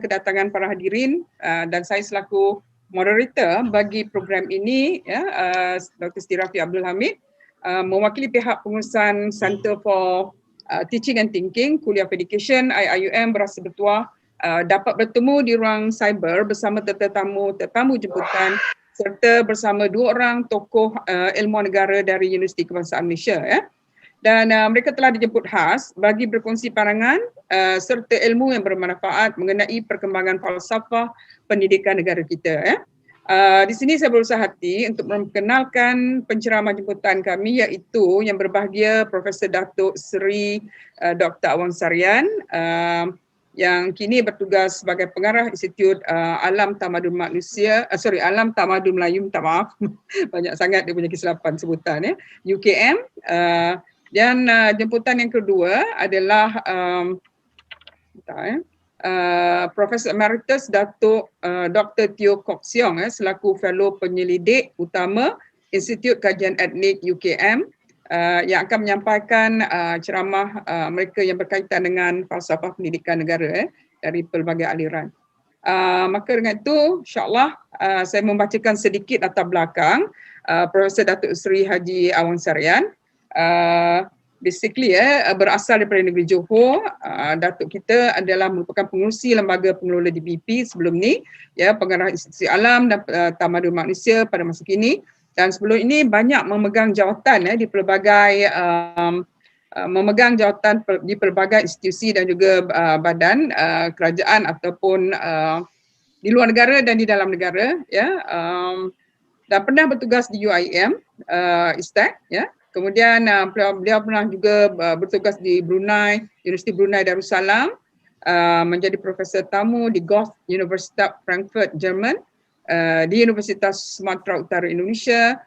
kedatangan para hadirin dan saya selaku moderator bagi program ini, ya, Dr. Siti Rafiq Abdul Hamid, mewakili pihak pengurusan Center for Teaching and Thinking, Kuliah of Education, IIUM berasa bertuah dapat bertemu di ruang cyber bersama tetamu jemputan serta bersama 2 orang tokoh ilmuwan negara dari Universiti Kebangsaan Malaysia, ya. Dan mereka telah dijemput khas bagi berkongsi pandangan serta ilmu yang bermanfaat mengenai perkembangan falsafah pendidikan negara kita, ya. Di sini saya berusaha hati untuk memperkenalkan penceramah jemputan kami, iaitu yang berbahagia Profesor Datuk Seri Dr. Awang Sarian, yang kini bertugas sebagai pengarah Institut Alam Tamadun Alam Tamadun Melayu, minta maaf banyak sangat dia punya kesilapan sebutan, ya, UKM. Dan jemputan yang kedua adalah Profesor Emeritus Datuk Dr. Teo Kok Siong, selaku Fellow Penyelidik Utama Institut Kajian Etnik UKM, yang akan menyampaikan ceramah mereka yang berkaitan dengan falsafah pendidikan negara dari pelbagai aliran. Maka dengan itu, insyaAllah saya membacakan sedikit latar belakang Profesor Datuk Seri Haji Awang Sarian. Basically berasal daripada negeri Johor. Datuk kita adalah merupakan pengerusi lembaga pengelola DBP sebelum ni, ya, pengarah Institusi Alam dan Tamadun Manusia pada masa kini. Dan sebelum ini banyak memegang jawatan di pelbagai di pelbagai institusi dan juga badan kerajaan ataupun di luar negara dan di dalam negara, ya. Dan pernah bertugas di UIM ISTEC, ya. Kemudian beliau pernah juga bertugas di Brunei, Universiti Brunei Darussalam, menjadi profesor tamu di Goethe Universitat Frankfurt, Jerman, di Universitas Sumatera Utara Indonesia,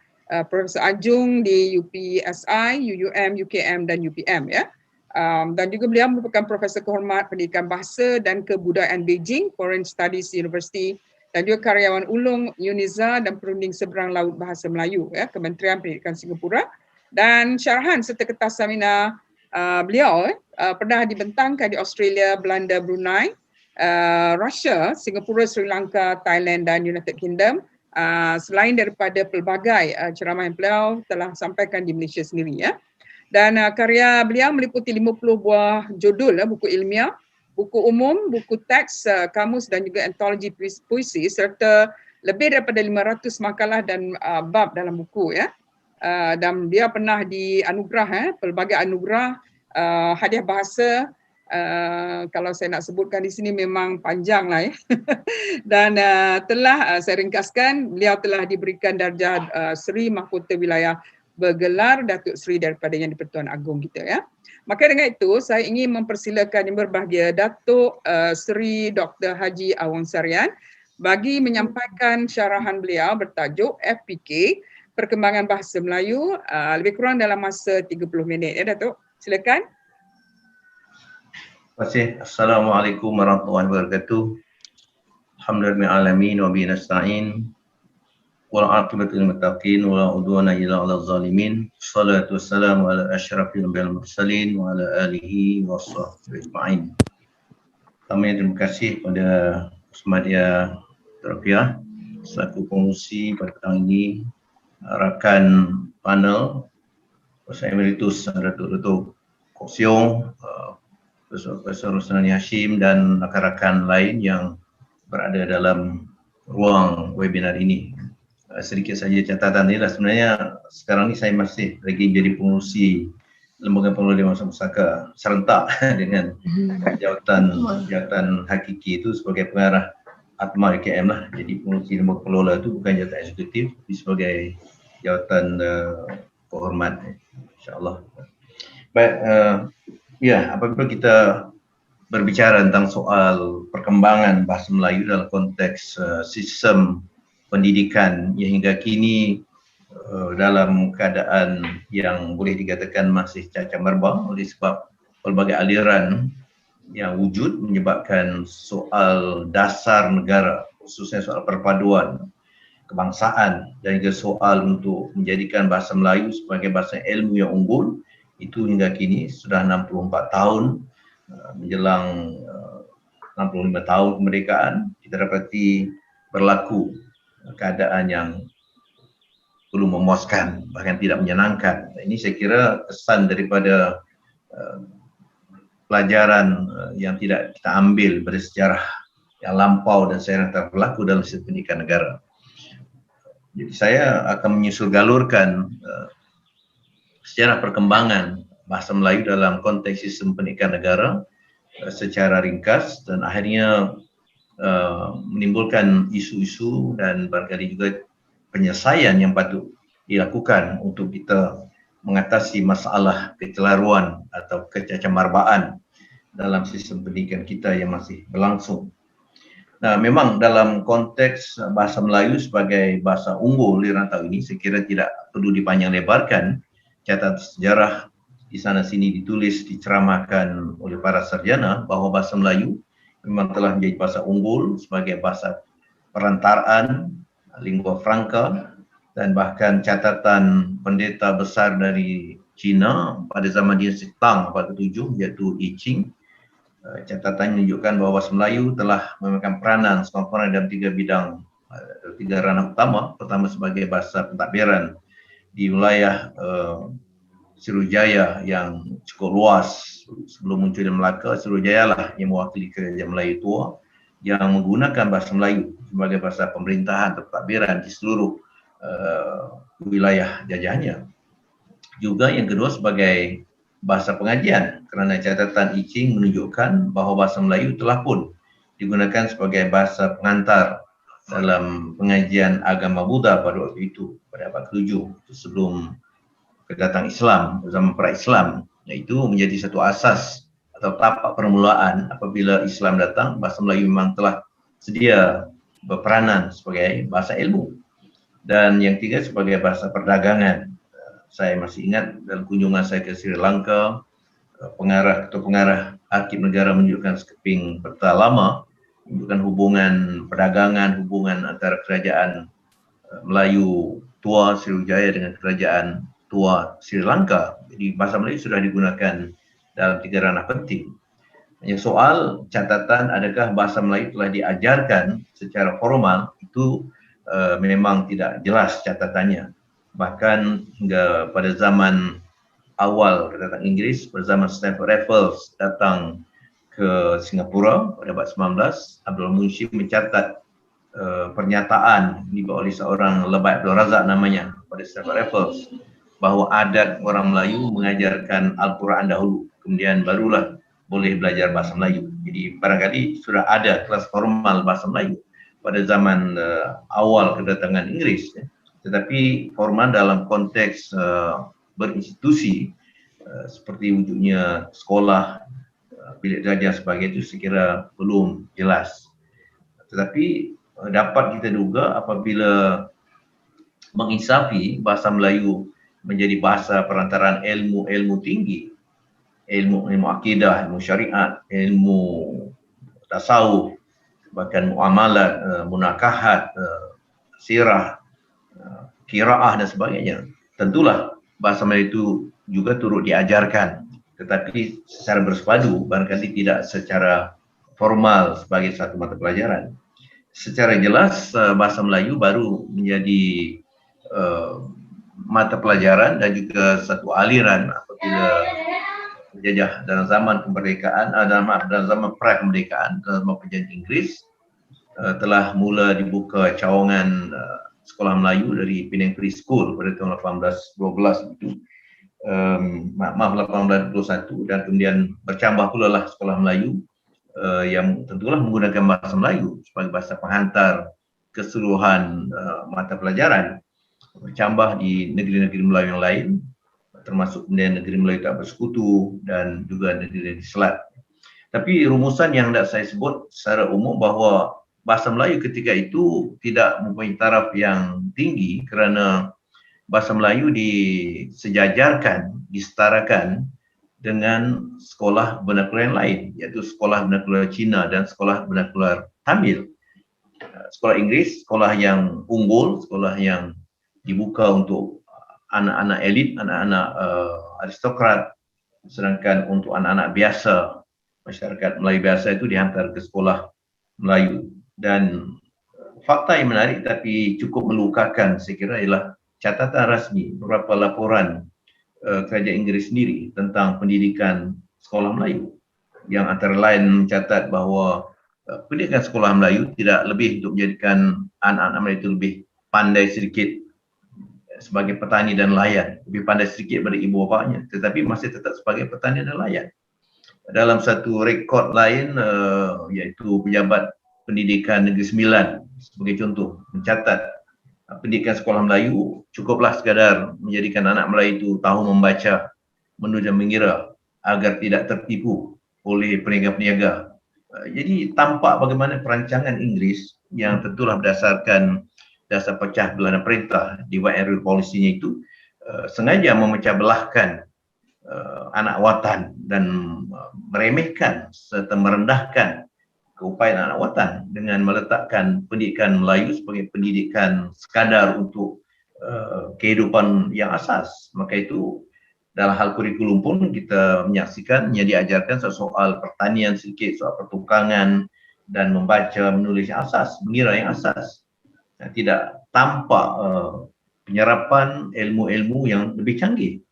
Profesor Ajung di UPSI, UUM, UKM dan UPM, ya. Dan juga beliau merupakan Profesor Kehormat Pendidikan Bahasa dan Kebudayaan Beijing, Foreign Studies University, dan juga karyawan ulung UNIZA dan perunding seberang laut bahasa Melayu, ya, Kementerian Pendidikan Singapura. Dan syarahan serta kertas samina beliau pernah dibentangkan di Australia, Belanda, Brunei, Russia, Singapura, Sri Lanka, Thailand dan United Kingdom. Selain daripada pelbagai ceramah yang beliau telah sampaikan di Malaysia sendiri, ya. Dan karya beliau meliputi 50 buah judul buku ilmiah, buku umum, buku teks, kamus dan juga antologi puisi serta lebih daripada 500 makalah dan bab dalam buku, ya. Dan dia pernah dianugerah pelbagai anugerah, hadiah bahasa. Kalau saya nak sebutkan di sini memang panjang lah, ya. Dan telah saya ringkaskan, beliau telah diberikan darjah Seri Mahkota Wilayah bergelar Datuk Seri daripada Yang di-Pertuan Agong kita, ya. Maka dengan itu saya ingin mempersilakan yang berbahagia Datuk Seri Dr. Haji Awang Sarian bagi menyampaikan syarahan beliau bertajuk FPK Perkembangan Bahasa Melayu, lebih kurang dalam masa 30 minit, ya, Datuk. Silakan. Terima kasih. Assalamualaikum warahmatullahi wabarakatuh. Alhamdulillahirrahmanirrahim wa bihi nasta'in. Wal 'aqibatu lil muttaqin wa la 'udwana illa 'alal zalimin. Shalatu wassalamu ala asyrafil anbiya'il mursalin wa ala alihi washabbihi ajma'in. Terima kasih kepada Usmadia Rafiah selaku pengurusi pada petang ini, rakan panel Profesor Emeritus Datuk Kok Siong, Profesor Rosnani Hashim dan rakan-rakan lain yang berada dalam ruang webinar ini. Sedikit saja catatan ini, sebenarnya sekarang ini saya masih lagi jadi pengurusi Lembaga Pengelola Dewan Pusaka serentak dengan jawatan hakiki itu sebagai pengarah Atma UKM lah. Jadi pengurusi lembaga pengelola itu bukan jawatan eksekutif, tapi sebagai jawatan kehormat, insyaAllah. Baik, ya, apabila kita berbicara tentang soal perkembangan bahasa Melayu dalam konteks sistem pendidikan yang hingga kini dalam keadaan yang boleh dikatakan masih cacat merbau oleh sebab pelbagai aliran yang wujud, menyebabkan soal dasar negara, khususnya soal perpaduan kebangsaan dan juga soal untuk menjadikan bahasa Melayu sebagai bahasa ilmu yang unggul, itu hingga kini sudah 64 tahun menjelang 65 tahun kemerdekaan, kita dapati berlaku keadaan yang perlu memuaskan, bahkan tidak menyenangkan. Ini saya kira kesan daripada pelajaran yang tidak kita ambil dari sejarah yang lampau dan sekarang telah berlaku dalam sistem pendidikan negara. Jadi saya akan menyusul galurkan sejarah perkembangan bahasa Melayu dalam konteks sistem pendidikan negara secara ringkas dan akhirnya menimbulkan isu-isu dan barangkali juga penyelesaian yang patut dilakukan untuk kita mengatasi masalah kecelaruan atau kecacamarbaan dalam sistem pendidikan kita yang masih berlangsung. Nah, memang dalam konteks bahasa Melayu sebagai bahasa unggul di rantau ini, saya kira tidak perlu dipanjang lebarkan. Catatan sejarah di sana sini ditulis, diceramahkan oleh para sarjana bahawa bahasa Melayu memang telah menjadi bahasa unggul sebagai bahasa perantaraan, lingua franca, dan bahkan catatan pendeta besar dari China pada zaman dinasti Tang abad ke-7 iaitu I Ching. Catatan menunjukkan bahawa bahasa Melayu telah memainkan peranan sekurang-kurangnya dalam tiga ranah utama. Pertama sebagai bahasa pentadbiran di wilayah Sriwijaya yang cukup luas. Sebelum munculnya Melaka, Sriwijaya lah yang mewakili kerajaan Melayu tua yang menggunakan bahasa Melayu sebagai bahasa pemerintahan atau pentadbiran di seluruh wilayah jajahannya. Juga yang kedua sebagai bahasa pengajian, kerana catatan I Ching menunjukkan bahawa bahasa Melayu telah pun digunakan sebagai bahasa pengantar dalam pengajian agama Buddha pada waktu itu, pada abad ke-7 sebelum kedatangan Islam, zaman pra-Islam. Itu menjadi satu asas atau tapak permulaan apabila Islam datang, bahasa Melayu memang telah sedia berperanan sebagai bahasa ilmu. Dan yang ketiga sebagai bahasa perdagangan. Saya masih ingat dalam kunjungan saya ke Sri Lanka, pengarah Arkib Negara menunjukkan sekeping peta lama, menunjukkan hubungan perdagangan, hubungan antara kerajaan Melayu tua Sriwijaya dengan kerajaan tua Sri Lanka. Jadi bahasa Melayu sudah digunakan dalam tiga ranah penting. Hanya soal catatan adakah bahasa Melayu telah diajarkan secara formal, itu memang tidak jelas catatannya. Bahkan hingga pada zaman awal kedatangan Inggris, pada zaman Stanford Raffles datang ke Singapura pada abad 19, Abdul Munshi mencatat pernyataan dibuat oleh seorang Lebay Abdul Razak namanya pada Stanford Raffles bahawa adat orang Melayu mengajarkan Al-Quran dahulu, kemudian barulah boleh belajar bahasa Melayu. Jadi barangkali sudah ada kelas formal bahasa Melayu pada zaman awal kedatangan Inggris, tetapi formal dalam konteks berinstitusi seperti wujudnya sekolah, bilik darjah sebagainya, itu saya kira belum jelas. Tetapi dapat kita duga apabila menginsafi bahasa Melayu menjadi bahasa perantaraan ilmu tinggi, ilmu akidah, ilmu syariat, ilmu tasawuf, bahkan muamalat, munakahat, sirah, qiraah dan sebagainya. Tentulah bahasa Melayu itu juga turut diajarkan, tetapi secara bersepadu, barangkali tidak secara formal sebagai satu mata pelajaran. Secara jelas bahasa Melayu baru menjadi mata pelajaran dan juga satu aliran apabila penjajah dalam zaman kemerdekaan, dalam zaman pra-kemerdekaan, dalam zaman penjajahan Inggris telah mula dibuka cawangan sekolah Melayu dari Penang Preschool pada tahun 1812 itu. 1821, dan kemudian bercambah pula lah sekolah Melayu yang tentulah menggunakan bahasa Melayu sebagai bahasa penghantar keseluruhan mata pelajaran. Bercambah di negeri-negeri Melayu yang lain, termasuk kemudian negeri Melayu tak bersekutu dan juga negeri Selat. Tapi rumusan yang hendak saya sebut secara umum bahawa bahasa Melayu ketika itu tidak mempunyai taraf yang tinggi kerana bahasa Melayu disejajarkan, disetarakan dengan sekolah vernakular yang lain, iaitu sekolah vernakular Cina dan sekolah vernakular Tamil. Sekolah Inggeris, sekolah yang unggul, sekolah yang dibuka untuk anak-anak elit, anak-anak aristokrat, sedangkan untuk anak-anak biasa masyarakat Melayu biasa itu dihantar ke sekolah Melayu. Dan fakta yang menarik tapi cukup melukakan saya kira ialah catatan rasmi beberapa laporan kerajaan Inggeris sendiri tentang pendidikan sekolah Melayu, yang antara lain mencatat bahawa pendidikan sekolah Melayu tidak lebih untuk menjadikan anak-anak Melayu itu lebih pandai sedikit sebagai petani dan nelayan, lebih pandai sedikit pada ibu bapanya, tetapi masih tetap sebagai petani dan nelayan. Dalam satu rekod lain, iaitu Pejabat Pendidikan Negeri Sembilan sebagai contoh, mencatat pendidikan sekolah Melayu cukuplah sekadar menjadikan anak Melayu itu tahu membaca, menulis dan mengira agar tidak tertipu oleh peniaga-peniaga. Jadi tampak bagaimana perancangan Inggeris yang tentulah berdasarkan dasar pecah belah dan perintah di White and Rule Policy-nya itu sengaja memecah belahkan anak watan dan meremehkan serta merendahkan keupayaan anak watan dengan meletakkan pendidikan Melayu sebagai pendidikan sekadar untuk kehidupan yang asas. Maka itu dalam hal kurikulum pun kita menyaksikan diajarkan soal pertanian sedikit, soal pertukangan dan membaca, menulis yang asas, mengira yang asas. Tidak tampak penyerapan ilmu-ilmu yang lebih canggih.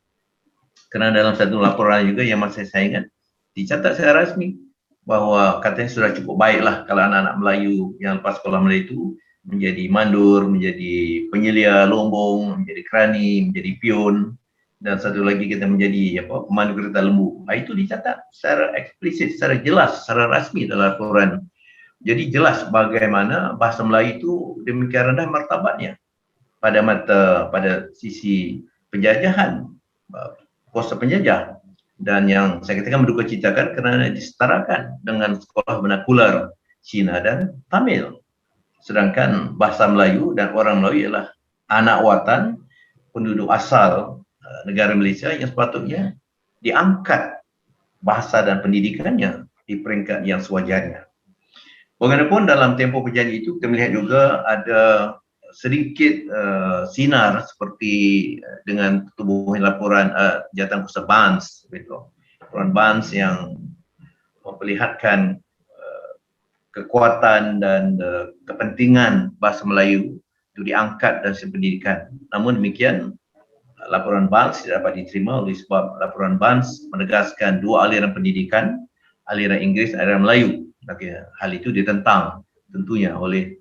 Kerana dalam satu laporan juga yang masih saya ingat, dicatat secara rasmi bahawa katanya sudah cukup baiklah kalau anak-anak Melayu yang lepas sekolah Melayu itu menjadi mandur, menjadi penyelia lombong, menjadi kerani, menjadi pion, dan satu lagi kita menjadi pemandu kereta lembu. Itu dicatat secara eksplisit, secara jelas, secara rasmi dalam laporan. Jadi jelas bagaimana bahasa Melayu itu demikian rendah martabatnya pada sisi penjajahan, kuasa penjajah, dan yang saya katakan menduka citakan kerana disetarakan dengan sekolah vernakular Cina dan Tamil. Sedangkan bahasa Melayu dan orang Melayu ialah anak watan, penduduk asal negara Malaysia yang sepatutnya diangkat bahasa dan pendidikannya di peringkat yang sewajarnya. Bagaimanapun dalam tempoh perjanjian itu kita melihat juga ada sedikit sinar seperti dengan tubuhan laporan Jawatankuasa Barnes, laporan Barnes yang memperlihatkan kekuatan dan kepentingan bahasa Melayu itu diangkat dari sisi pendidikan. Namun demikian, laporan Barnes tidak dapat diterima oleh sebab laporan Barnes menegaskan dua aliran pendidikan, aliran Inggeris, aliran Melayu. Hal itu ditentang tentunya oleh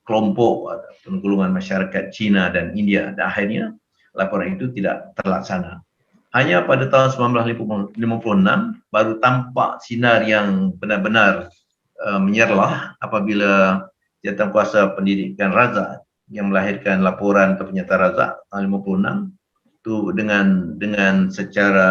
kelompok atau golongan masyarakat Cina dan India, dan akhirnya laporan itu tidak terlaksana. Hanya pada tahun 1956 baru tampak sinar yang benar-benar menyerlah apabila Jawatankuasa Pendidikan Razak yang melahirkan laporan atau pernyataan Razak tahun 56 itu dengan secara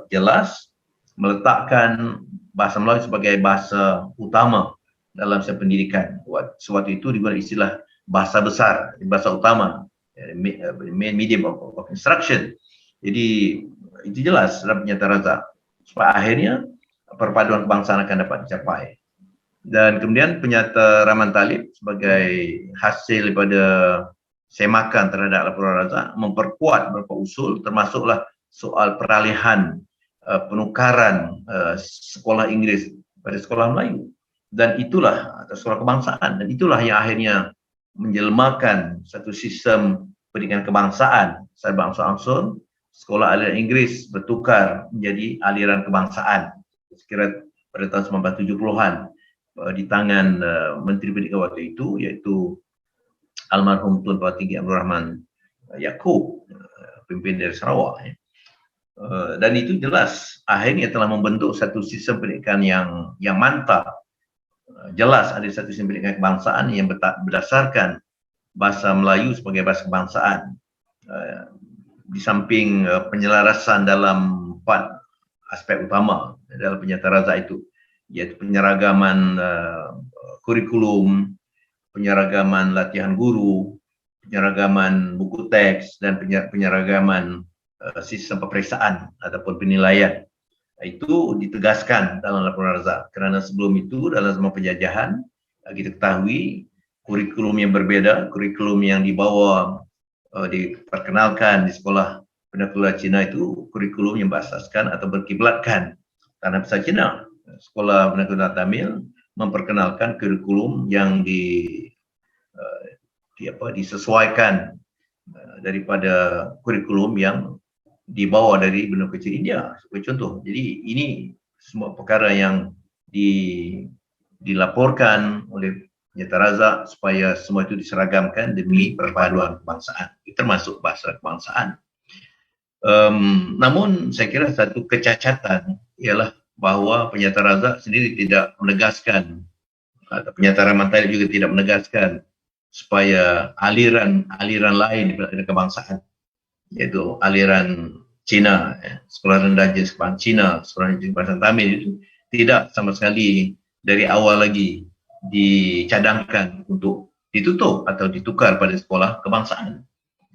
jelas meletakkan bahasa Melayu sebagai bahasa utama dalam sistem pendidikan. Sewaktu itu digunakan istilah bahasa besar, bahasa utama, main medium of instruction. Jadi itu jelas dalam pernyataan Razak. Supaya akhirnya perpaduan kebangsaan akan dapat dicapai. Dan kemudian pernyataan Rahman Talib sebagai hasil daripada semakan terhadap laporan Razak memperkuat beberapa usul, termasuklah soal peralihan penukaran sekolah Inggeris pada sekolah Melayu. Dan itulah, atau sekolah kebangsaan, dan itulah yang akhirnya menjelmakan satu sistem pendidikan kebangsaan secara berangsur-angsur. Sekolah aliran Inggeris bertukar menjadi aliran kebangsaan sekira pada tahun 1970-an di tangan Menteri Pendidikan waktu itu, iaitu almarhum Tun Pahat Tinggi Abdul Rahman Yaakob, pemimpin dari Sarawak. Dan itu jelas akhirnya telah membentuk satu sistem pendidikan yang mantap. Jelas ada satu sistem pendidikan kebangsaan yang berdasarkan bahasa Melayu sebagai bahasa kebangsaan. Di samping penyelarasan dalam 4 aspek utama dalam pernyataan Razak itu, iaitu penyeragaman kurikulum, penyeragaman latihan guru, penyeragaman buku teks, dan penyeragaman sistem peperiksaan ataupun penilaian. Itu ditegaskan dalam laporan Razak. Kerana sebelum itu dalam zaman penjajahan kita ketahui kurikulum yang berbeda, kurikulum yang dibawa diperkenalkan di sekolah vernakular Cina itu kurikulum yang berasaskan atau berkiblatkan tanah bahasa Cina. Sekolah Menengah Tamil memperkenalkan kurikulum yang disesuaikan daripada kurikulum yang dibawa dari benua kecil India sebagai contoh. Jadi ini semua perkara yang dilaporkan oleh Penyata Razak supaya semua itu diseragamkan demi perpaduan kebangsaan, termasuk bahasa kebangsaan. Namun saya kira satu kecacatan ialah bahawa Penyata Razak sendiri tidak menegaskan, atau Penyata Ramantali juga tidak menegaskan supaya aliran lain daripada kebangsaan, iaitu aliran Cina, sekolah rendah jenis kebangsaan Cina, sekolah rendah jenis kebangsaan Tamil itu tidak sama sekali dari awal lagi dicadangkan untuk ditutup atau ditukar pada sekolah kebangsaan.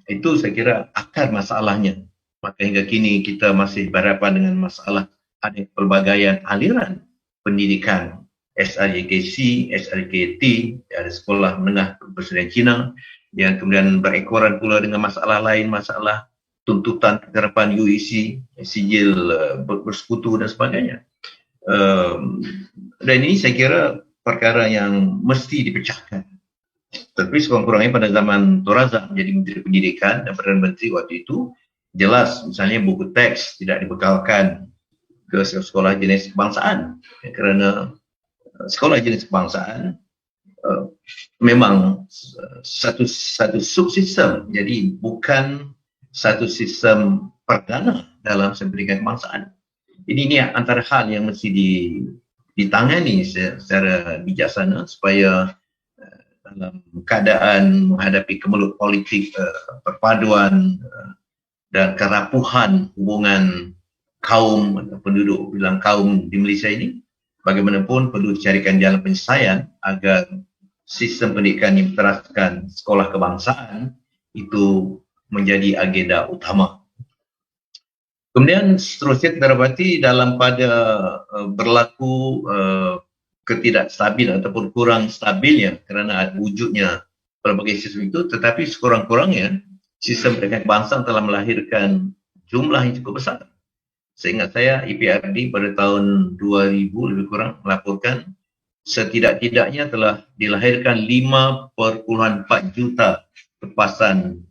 Itu saya kira akar masalahnya. Maka hingga kini kita masih berhadapan dengan masalah ada pelbagaian aliran pendidikan, SRJKC, SRJKT, ada sekolah menengah persediaan Cina yang kemudian berekoran pula dengan masalah lain, masalah tuntutan kekerapan UEC, sijil bersekutu dan sebagainya. Dan ini saya kira perkara yang mesti dipecahkan. Tapi sekurang-kurangnya pada zaman Tun Razak menjadi Menteri Pendidikan dan Perdana Menteri waktu itu, jelas misalnya buku teks tidak dibekalkan ke sekolah jenis kebangsaan, kerana sekolah jenis kebangsaan memang satu subsistem, jadi bukan satu sistem perdana dalam pendidikan kebangsaan. Ini antara hal yang mesti ditangani secara bijaksana supaya dalam keadaan menghadapi kemelut politik perpaduan dan kerapuhan hubungan kaum atau penduduk bilang kaum di Malaysia ini, bagaimanapun perlu dicarikan jalan penyelesaian agar sistem pendidikan yang berteraskan sekolah kebangsaan itu menjadi agenda utama. Kemudian seterusnya kita dapati dalam pada berlaku ketidakstabilan ataupun kurang stabilnya kerana wujudnya pelbagai sistem itu, tetapi sekurang-kurangnya sistem pendidikan kebangsaan telah melahirkan jumlah yang cukup besar. Seingat saya EPRD pada tahun 2000 lebih kurang melaporkan setidak-tidaknya telah dilahirkan 5.4 juta lepasan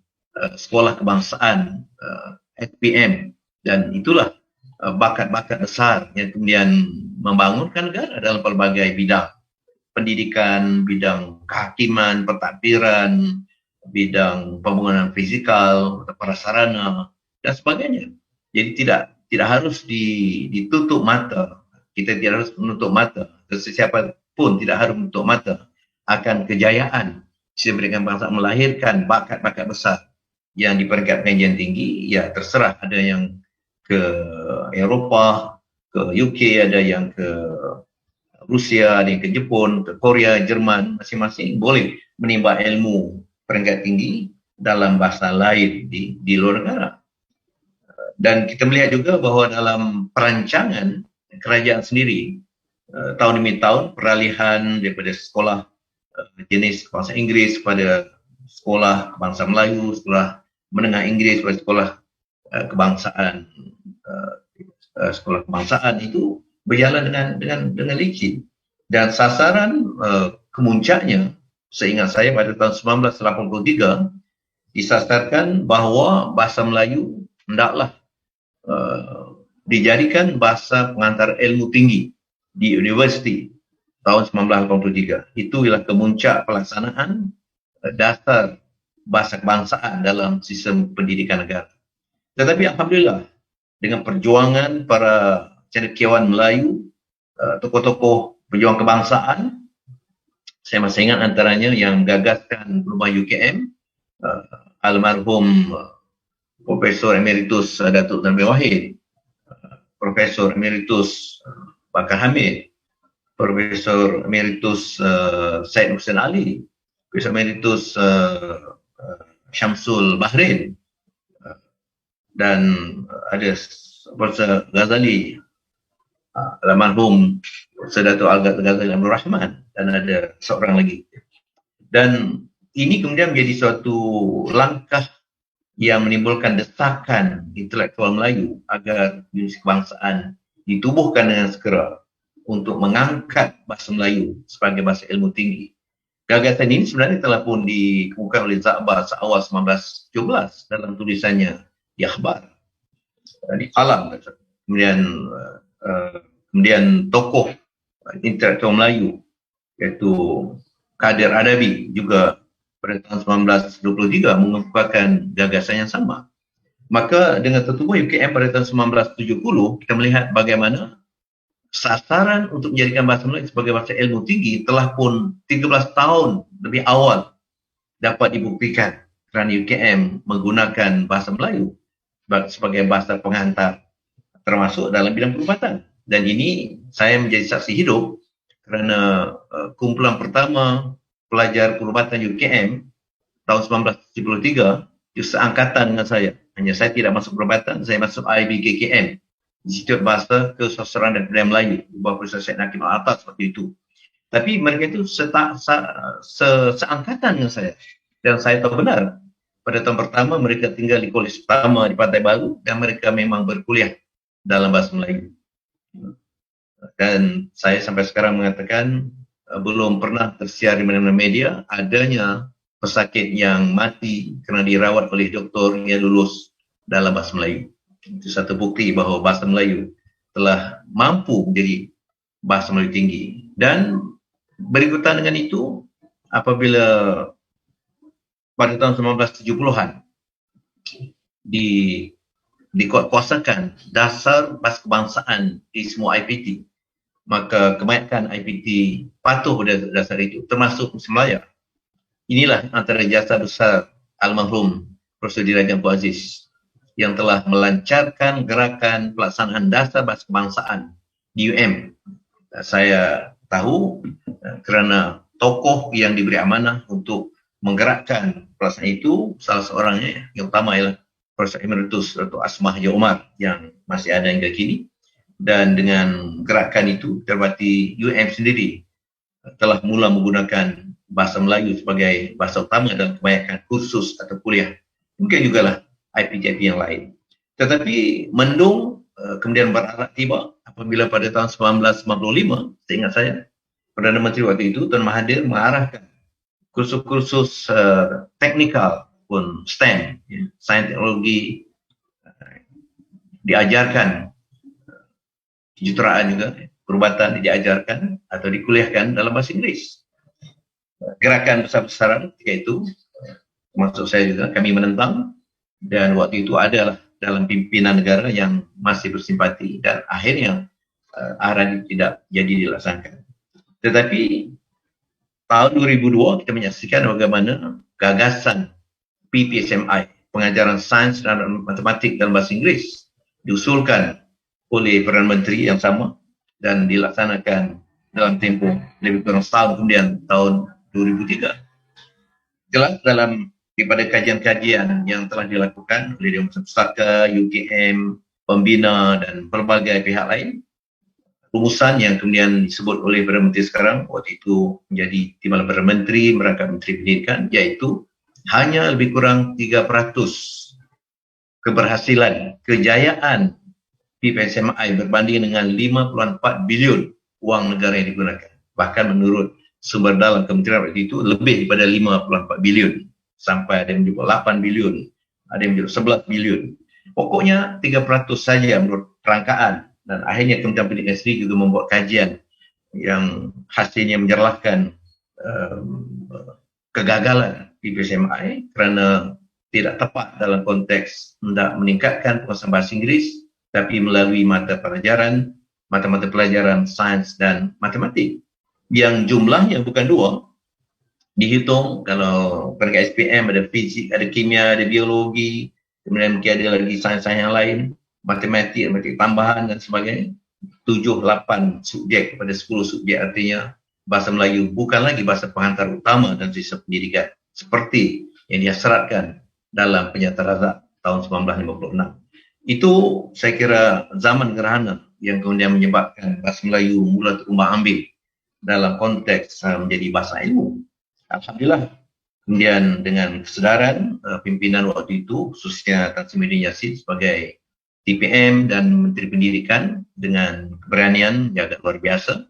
sekolah kebangsaan SPM, dan itulah bakat-bakat besar yang kemudian membangunkan negara dalam pelbagai bidang pendidikan, bidang kehakiman, pentadbiran, bidang pembangunan fizikal, prasarana dan sebagainya. Jadi tidak harus ditutup mata. Kita tidak harus menutup mata. Sesiapa pun tidak harus menutup mata akan kejayaan sistem pendidikan bangsa melahirkan bakat-bakat besar yang di peringkat pengajian tinggi. Ya, terserah, ada yang ke Eropah, ke UK, ada yang ke Rusia, ada yang ke Jepun, ke Korea, Jerman, masing-masing boleh menimba ilmu peringkat tinggi dalam bahasa lain di luar negara. Dan kita melihat juga bahawa dalam perancangan kerajaan sendiri, tahun demi tahun peralihan daripada sekolah jenis bahasa Inggeris kepada sekolah bangsa Melayu, sekolah menengah Inggeris kepada sekolah kebangsaan, sekolah kebangsaan itu berjalan dengan licin. Dan sasaran kemuncaknya, seingat saya pada tahun 1983 disasarkan bahawa bahasa Melayu hendaklah dijadikan bahasa pengantar ilmu tinggi di universiti tahun 1983. Itu ialah kemuncak pelaksanaan dasar bahasa kebangsaan dalam sistem pendidikan negara. Tetapi alhamdulillah, dengan perjuangan para cendekiawan Melayu, tokoh-tokoh pejuang kebangsaan, saya masih ingat antaranya yang menggagaskan rumah UKM, almarhum Profesor Emeritus Datuk Tan Sri Wahid, Profesor Emeritus Bakar Hamid, Profesor Emeritus Syed Hussein Ali, Profesor Emeritus Syamsul Bahrain, dan ada Profesor Ghazali, almarhum Profesor Datuk Al-Ghazali Abdul Rahman, dan ada seorang lagi. Dan ini kemudian menjadi suatu langkah yang menimbulkan desakan intelektual Melayu agar universiti kebangsaan ditubuhkan dengan segera. untuk mengangkat bahasa Melayu sebagai bahasa ilmu tinggi. Gagasan ini sebenarnya telah pun dikemukakan oleh Zakbar seawal 1917 dalam tulisannya di Akhbar, di Alam. Kemudian tokoh intelektual Melayu iaitu Kadir Adabi juga pada tahun 1923 mengemukakan gagasan yang sama. Maka dengan tertubuh UKM pada tahun 1970, kita melihat bagaimana sasaran untuk menjadikan bahasa Melayu sebagai bahasa ilmu tinggi telah pun 13 tahun lebih awal dapat dibuktikan kerana UKM menggunakan bahasa Melayu sebagai bahasa pengantar termasuk dalam bidang perubatan. Dan ini saya menjadi saksi hidup kerana kumpulan pertama pelajar perubatan UKM tahun 1973 itu seangkatan dengan saya. Hanya saya tidak masuk perubatan, saya masuk IBKKM, Institut Bahasa Kesusastraan dan Budaya Melayu, di bawah Profesor Syed Nakim Al-Atas waktu itu. Tapi mereka itu seangkatan dengan saya. Dan saya tahu benar, pada tahun pertama mereka tinggal di kolej pertama di Pantai Baru dan mereka memang berkuliah dalam bahasa Melayu. Dan saya sampai sekarang mengatakan belum pernah tersiar di mana-mana media adanya pesakit yang mati kerana dirawat oleh doktor yang lulus dalam bahasa Melayu. Itu satu bukti bahawa bahasa Melayu telah mampu menjadi bahasa Melayu tinggi. Dan berikutan dengan itu, apabila pada tahun 1970-an dikuatkuasakan dasar bahasa kebangsaan di semua IPT, maka kebanyakan IPT patuh pada dasar itu, termasuk Melaya. Inilah antara jasa besar almarhum Profesor Diraja Abu Aziz yang telah melancarkan gerakan pelaksanaan dasar bahasa kebangsaan di UM. Saya tahu kerana tokoh yang diberi amanah untuk menggerakkan pelaksanaan itu, salah seorangnya yang utama ialah Profesor Emeritus Dato' Asmah Haji Omar yang masih ada hingga kini. Dan dengan gerakan itu, terbati UM sendiri telah mula menggunakan bahasa Melayu sebagai bahasa utama dalam kebanyakan kursus atau kuliah. Mungkin juga lah IPJP yang lain. Tetapi mendung kemudian berarak tiba apabila pada tahun 1995, seingat saya, Perdana Menteri waktu itu, Tuan Mahathir mengarahkan kursus-kursus teknikal pun STEM, sains teknologi, diajarkan, kejuruteraan juga, perubatan diajarkan atau dikuliahkan dalam bahasa Inggeris. Gerakan besar-besaran ketika itu, termasuk saya juga, kami menentang, dan waktu itu adalah dalam pimpinan negara yang masih bersimpati dan akhirnya arahan itu tidak jadi dilaksanakan. Tetapi tahun 2002 kita menyaksikan bagaimana gagasan PPSMI, pengajaran sains dan matematik dalam bahasa Inggeris, diusulkan oleh Perdana Menteri yang sama dan dilaksanakan dalam tempoh lebih kurang setahun kemudian tahun 2003. Jelas dalam daripada kajian-kajian yang telah dilakukan oleh Dewan Pustaka, UKM, Pembina dan pelbagai pihak lain, rumusan yang kemudian disebut oleh Perdana Menteri sekarang, waktu itu menjadi Timbalan Perdana Menteri, merangkap Menteri Pendidikan, iaitu hanya lebih kurang 3% keberhasilan, kejayaan PPSMI berbanding dengan 5.4 bilion wang negara yang digunakan. Bahkan menurut sumber dalam kementerian waktu itu, lebih daripada 5.4 bilion. Sampai ada yang menyebut 8 bilion, ada yang menyebut 11 bilion. Pokoknya 3% saja menurut rangkaan. Dan akhirnya Kementerian Pendidikan sendiri juga membuat kajian yang hasilnya menjelaskan kegagalan PPSMI kerana tidak tepat dalam konteks hendak meningkatkan penguasaan bahasa Inggeris, tapi melalui mata pelajaran sains dan matematik yang jumlahnya bukan 2. Dihitung kalau pada SPM ada fizik, ada kimia, ada biologi, kemudian mungkin ada lagi sains-sains yang lain, matematik tambahan dan sebagainya. 7-8 subjek kepada 10 subjek, artinya bahasa Melayu bukan lagi bahasa penghantar utama dalam sistem pendidikan seperti yang diasyaratkan dalam Penyata Razak tahun 1956. Itu saya kira zaman gerhana yang kemudian menyebabkan bahasa Melayu mula terumbang ambing dalam konteks menjadi bahasa ilmu. Alhamdulillah, kemudian dengan kesedaran pimpinan waktu itu, khususnya Tan Sri Muhyiddin Yassin sebagai TPM dan Menteri Pendidikan dengan keberanian yang agak luar biasa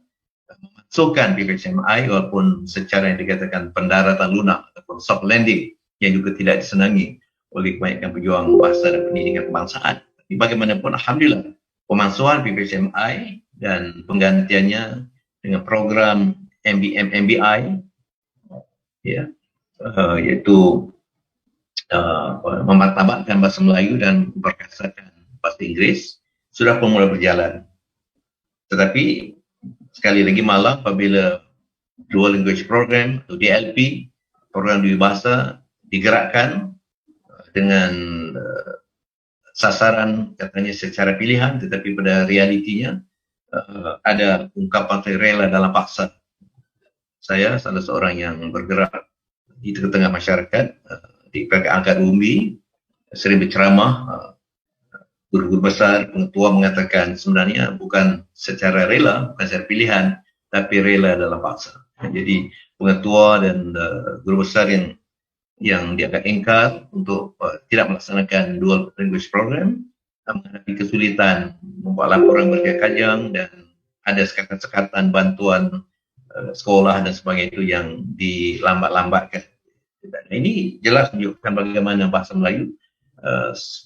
memasukkan PPSMI walaupun secara yang dikatakan pendaratan lunak ataupun soft landing yang juga tidak disenangi oleh kebanyakan pejuang bahasa dan pendidikan kebangsaan. Tapi bagaimanapun alhamdulillah pemasukan PPSMI dan penggantiannya dengan program MBI ya, iaitu memartabatkan bahasa Melayu dan memperkasakan bahasa Inggris sudah pun mulai berjalan. Tetapi sekali lagi malam apabila Dual Language Program atau DLP, program dua bahasa digerakkan dengan sasaran katanya secara pilihan, tetapi pada realitinya ada ungkapan saya rela dalam paksa. Saya salah seorang yang bergerak di tengah-tengah masyarakat di angkat umbi, sering berceramah. Guru-guru besar, pengetua mengatakan sebenarnya bukan secara rela, bukan secara pilihan, tapi rela dalam paksa. Jadi pengetua dan guru besar yang dianggap engkar untuk tidak melaksanakan dual language program menghadapi kesulitan membuat laporan berkajang dan ada sekatan-sekatan bantuan sekolah dan sebagainya itu yang dilambat-lambatkan. Ini jelas menunjukkan bagaimana bahasa Melayu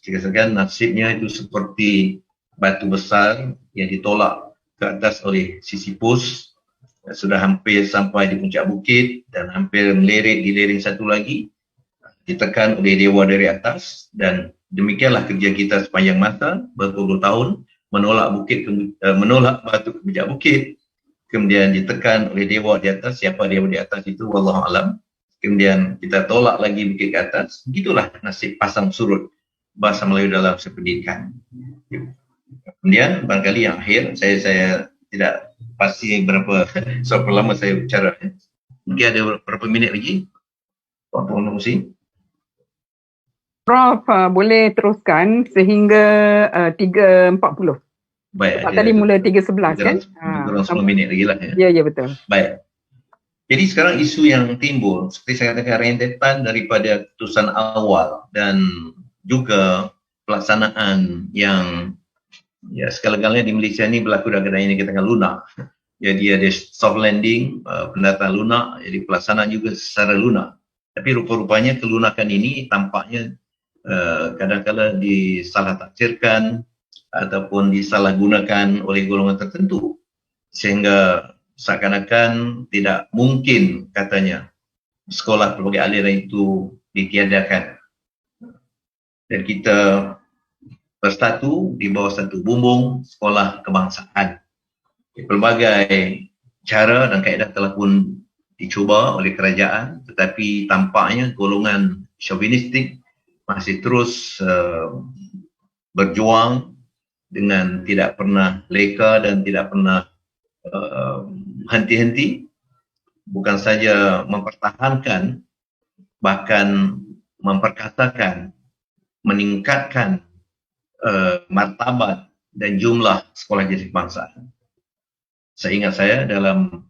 dikatakan nasibnya itu seperti batu besar yang ditolak ke atas oleh Sisyphus, sudah hampir sampai di puncak bukit dan hampir melirik di lereng satu lagi, ditekan oleh dewa dari atas. Dan demikianlah kerja kita sepanjang masa berpuluh tahun, menolak batu ke puncak bukit, kemudian ditekan oleh dewa di atas. Siapa dewa di atas itu wallahu alam. Kemudian kita tolak lagi bukit ke atas. Begitulah nasib pasang surut bahasa Melayu dalam pendidikan. Kemudian barangkali yang akhir, saya tidak pasti berapa lama saya bicara. Mungkin ada berapa minit lagi, Tuan-Tuan Pengerusi. Prof, boleh teruskan sehingga 3.40. Baik. Tadi mula 3.11 kan? Kurang 10 minit lagi lah. Ya, betul. Baik. Jadi sekarang isu yang timbul, seperti saya katakan, rentetan daripada keputusan awal dan juga pelaksanaan yang segala-galanya di Malaysia ini berlaku dalam keadaan yang dikatakan lunak. Jadi ada soft landing, pendataan lunak, jadi pelaksanaan juga secara lunak. Tapi rupa-rupanya kelunakan ini tampaknya kadang-kadang disalah tafsirkan ataupun disalahgunakan oleh golongan tertentu sehingga seakan-akan tidak mungkin katanya sekolah berbagai aliran itu ditiadakan. Dan kita bersatu di bawah satu bumbung sekolah kebangsaan. Pelbagai cara dan kaedah telah pun dicuba oleh kerajaan, tetapi tampaknya golongan chauvinistik masih terus berjuang dengan tidak pernah leka dan tidak pernah henti-henti, bukan saja mempertahankan, bahkan memperkatakan, meningkatkan martabat dan jumlah sekolah jenis kebangsaan. Seingat saya dalam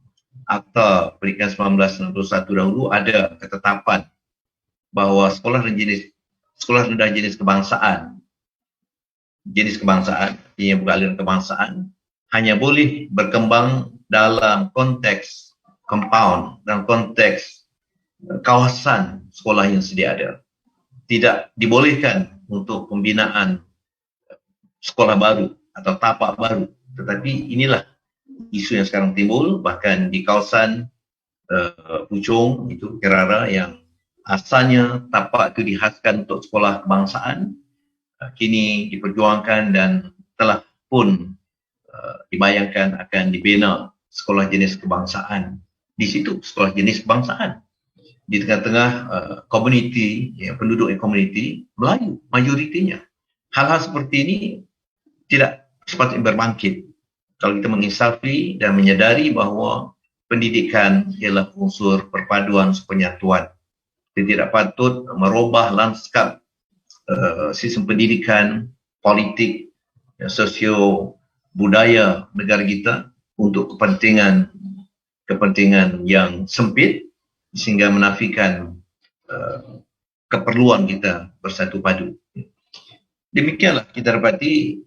Akta Pendidikan 1961 dahulu ada ketetapan bahawa sekolah rendah jenis kebangsaan, artinya bukan aliran kebangsaan, hanya boleh berkembang dalam konteks compound, dalam konteks kawasan sekolah yang sedia ada. Tidak dibolehkan untuk pembinaan sekolah baru atau tapak baru. Tetapi inilah isu yang sekarang timbul, bahkan di kawasan Puchong, itu Kerara, yang asalnya tapak itu dihaskan untuk sekolah kebangsaan, kini diperjuangkan dan telah pun dibayangkan akan dibina sekolah jenis kebangsaan. Di situ sekolah jenis kebangsaan di tengah-tengah komuniti, penduduk komuniti Melayu majoritinya. Hal-hal seperti ini tidak sepatutnya berbangkit kalau kita menginsafi dan menyadari bahawa pendidikan ialah unsur perpaduan penyatuan. Kita tidak patut merubah lanskap sistem pendidikan, politik, sosio budaya negara kita untuk kepentingan yang sempit sehingga menafikan keperluan kita bersatu padu. Demikianlah kita dapati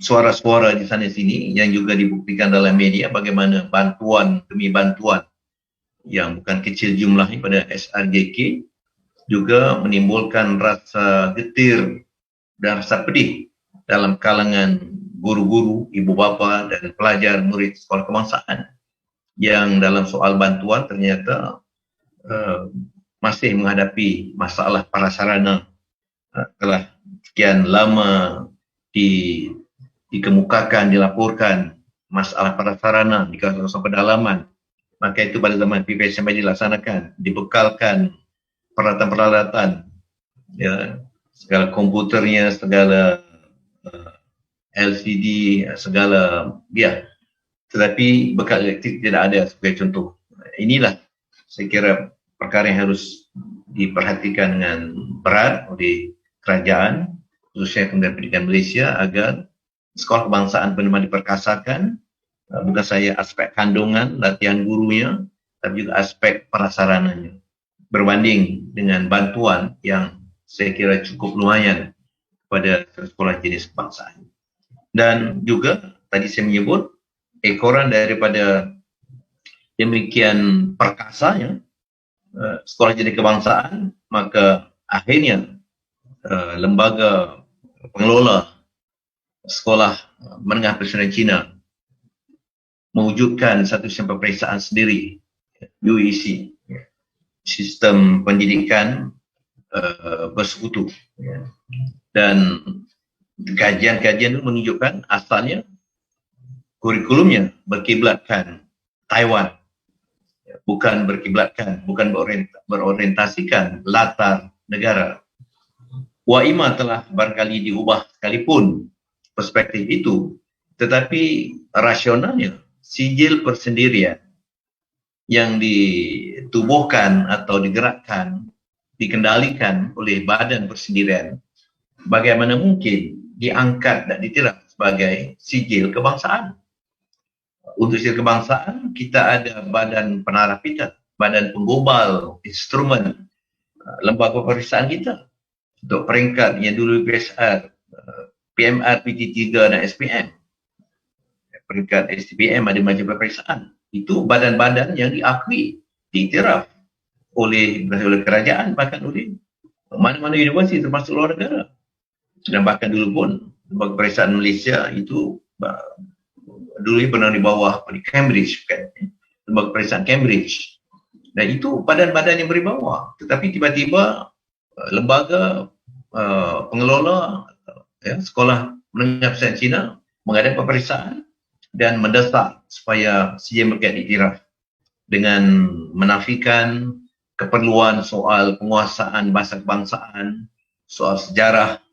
suara-suara di sana sini yang juga dibuktikan dalam media bagaimana bantuan demi bantuan yang bukan kecil jumlahnya pada SRJK juga menimbulkan rasa getir dan rasa pedih dalam kalangan guru-guru, ibu bapa dan pelajar murid sekolah kebangsaan yang dalam soal bantuan ternyata masih menghadapi masalah prasarana. Telah sekian lama dikemukakan, dilaporkan masalah prasarana di kawasan pedalaman. Maka itu pada zaman PPSM dilaksanakan, dibekalkan peralatan-peralatan, ya, segala komputernya, segala LCD, segala, ya. Tetapi bekal elektrik tidak ada sebagai contoh. Inilah saya kira perkara yang harus diperhatikan dengan berat oleh kerajaan, khususnya Kementerian Pendidikan Malaysia, agar sekolah kebangsaan benar-benar diperkasakan, bukan saja aspek kandungan, latihan gurunya, tapi juga aspek prasarananya. Berbanding dengan bantuan yang saya kira cukup lumayan kepada sekolah jenis kebangsaan. Dan juga tadi saya menyebut ekoran daripada demikian perkasanya sekolah jenis kebangsaan, maka akhirnya lembaga pengelola sekolah menengah perseorangan Cina mewujudkan satu sistem peperiksaan sendiri, UEC, sistem pendidikan bersekutu, dan kajian-kajian itu menunjukkan asalnya kurikulumnya berkiblatkan Taiwan, bukan berkiblatkan, bukan berorientasikan latar negara. Waima telah barangkali diubah sekalipun perspektif itu, tetapi rasionalnya sijil persendirian yang ditubuhkan atau digerakkan, dikendalikan oleh badan persendirian, bagaimana mungkin diangkat dan ditirak sebagai sijil kebangsaan? Untuk sijil kebangsaan, kita ada badan penaraf kita, badan penggobal, instrumen, lembaga pemeriksaan kita. Untuk peringkat yang dulu PSR, PMR, PT3 dan SPM. Peringkat SPM ada macam pemeriksaan. Itu badan-badan yang diakui, diiktiraf oleh kerajaan, bahkan oleh mana-mana universiti termasuk luar negara. Dan bahkan dulu pun lembaga pemeriksaan Malaysia itu dulu pernah di bawah Cambridge, kan? Lembaga pemeriksaan Cambridge. Dan itu badan-badan yang berwibawa. Tetapi tiba-tiba lembaga pengelola sekolah menengah perseorangan Cina mengadakan pemeriksaan dan mendesak supaya sijil mereka diiktiraf dengan menafikan keperluan soal penguasaan bahasa kebangsaan, soal sejarah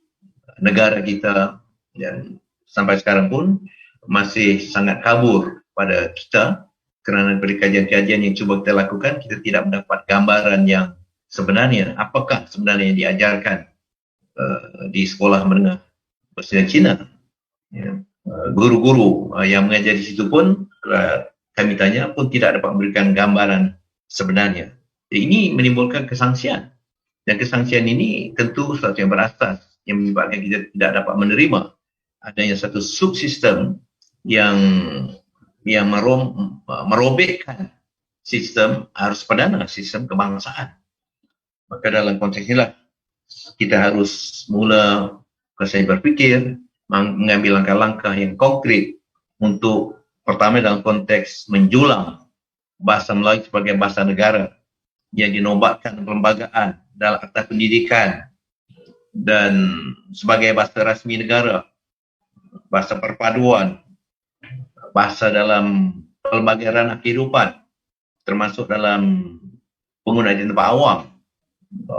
negara kita, dan sampai sekarang pun masih sangat kabur pada kita kerana dari kajian-kajian yang cuba kita lakukan, kita tidak mendapat gambaran yang sebenarnya apakah sebenarnya yang diajarkan di sekolah menengah perseorangan Cina. Guru-guru yang mengajar di situ pun kami tanya pun tidak dapat memberikan gambaran sebenarnya. Ini menimbulkan kesangsian, dan kesangsian ini tentu sesuatu yang berasas yang menyebabkan kita tidak dapat menerima adanya satu subsistem yang merobekkan sistem arus perdana, sistem kebangsaan. Maka dalam konteks inilah kita harus mula saya berfikir mengambil langkah-langkah yang konkret untuk pertama dalam konteks menjulang bahasa Melayu sebagai bahasa negara yang dinobatkan perlembagaan dalam Akta Pendidikan dan sebagai bahasa rasmi negara, bahasa perpaduan, bahasa dalam pelbagai ranah kehidupan, termasuk dalam penggunaan di tempat awam,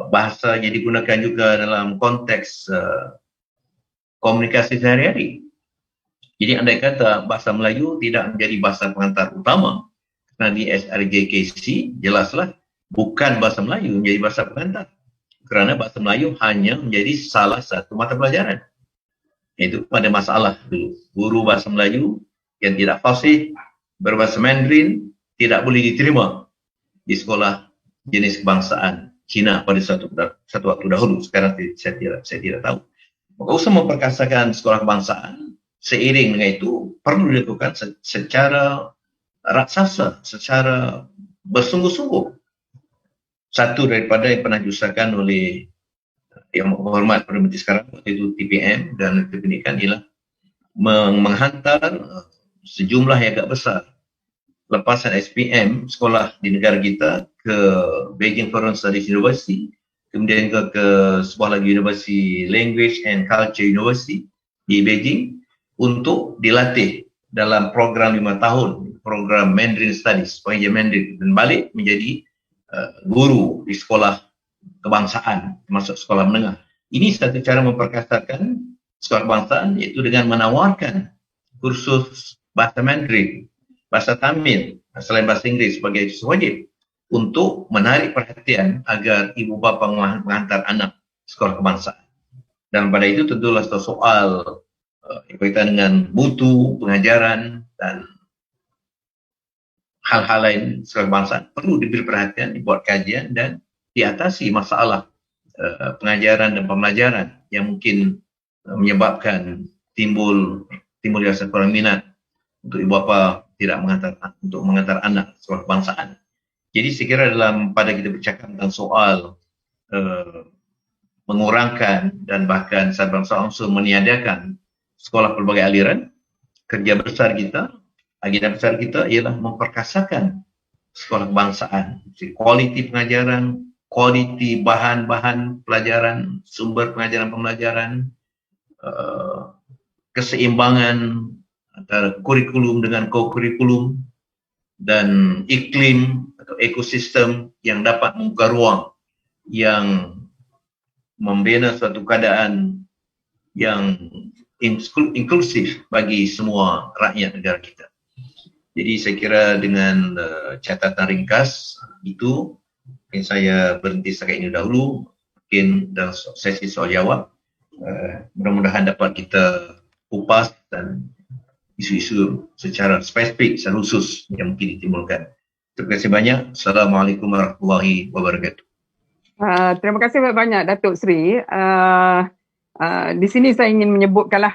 bahasa yang digunakan juga dalam konteks komunikasi sehari-hari. Jadi andai kata bahasa Melayu tidak menjadi bahasa pengantar utama, kerana di SRJKC jelaslah bukan bahasa Melayu menjadi bahasa pengantar, kerana bahasa Melayu hanya menjadi salah satu mata pelajaran. Itu pada masalah dulu. Guru bahasa Melayu yang tidak fasih berbahasa Mandarin tidak boleh diterima di sekolah jenis kebangsaan Cina pada satu waktu dahulu. Sekarang saya tidak tahu. Maka usaha memperkasakan sekolah kebangsaan seiring dengan itu perlu dilakukan secara raksasa, secara bersungguh-sungguh. Satu daripada yang pernah diusahakan oleh Yang Berhormat Perdana Menteri sekarang, iaitu TPM dan Menteri Pendidikan, ialah menghantar sejumlah yang agak besar lepasan SPM sekolah di negara kita ke Beijing Foreign Studies University, kemudian ke sebuah lagi University Language and Culture University di Beijing untuk dilatih dalam program 5 tahun, program Mandarin Studies, pengajian Mandarin, dan balik menjadi guru di sekolah kebangsaan, termasuk sekolah menengah. Ini satu cara memperkasakan sekolah kebangsaan, iaitu dengan menawarkan kursus bahasa Mandarin, bahasa Tamil, selain bahasa Inggeris sebagai kursus wajib untuk menarik perhatian agar ibu bapa menghantar anak sekolah kebangsaan. Dan pada itu tentulah soal berkaitan dengan mutu pengajaran dan hal-hal lain sekolah kebangsaan perlu diberi perhatian, dibuat kajian dan diatasi masalah pengajaran dan pembelajaran yang mungkin menyebabkan timbul rasa kurang minat untuk ibu bapa tidak mengantar anak sekolah kebangsaan. Jadi saya kira pada kita bercakap tentang soal mengurangkan dan bahkan bersangsa-unsur meniadakan sekolah pelbagai aliran, kerja besar kita, agenda besar kita ialah memperkasakan sekolah kebangsaan, kualiti pengajaran, kualiti bahan-bahan pelajaran, sumber pengajaran pembelajaran, keseimbangan antara kurikulum dengan co-kurikulum, dan iklim atau ekosistem yang dapat membuka ruang yang membina suatu keadaan yang inklusif bagi semua rakyat negara kita. Jadi saya kira dengan catatan ringkas itu, mungkin saya berhenti setakat ini dahulu. Mungkin dalam sesi soal jawab, mudah-mudahan dapat kita kupas dan isu-isu secara spesifik, secara khusus yang mungkin ditimbulkan. Terima kasih banyak. Assalamualaikum warahmatullahi wabarakatuh. Terima kasih banyak Datuk Seri. Di sini saya ingin menyebutkanlah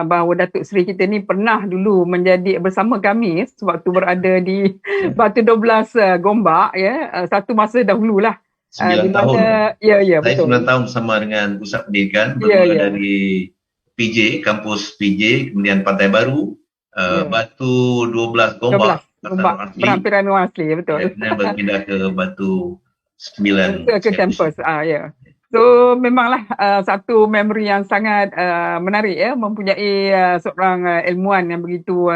bahawa Datuk Seri kita ni pernah dulu menjadi bersama kami sewaktu berada di Batu 12 Gombak, ya, satu masa dahululah. 9 tahun. Ya, saya betul. 9 tahun bersama dengan Pusat Pendidikan, bermula dari PJ, kampus PJ, kemudian Pantai Baru, Batu 12 Gombak, Perampiran Nur Asli, betul. Kemudian berpindah ke Batu 9 ke kampus. Ya. So memanglah satu memori yang sangat menarik, ya, mempunyai seorang ilmuwan yang begitu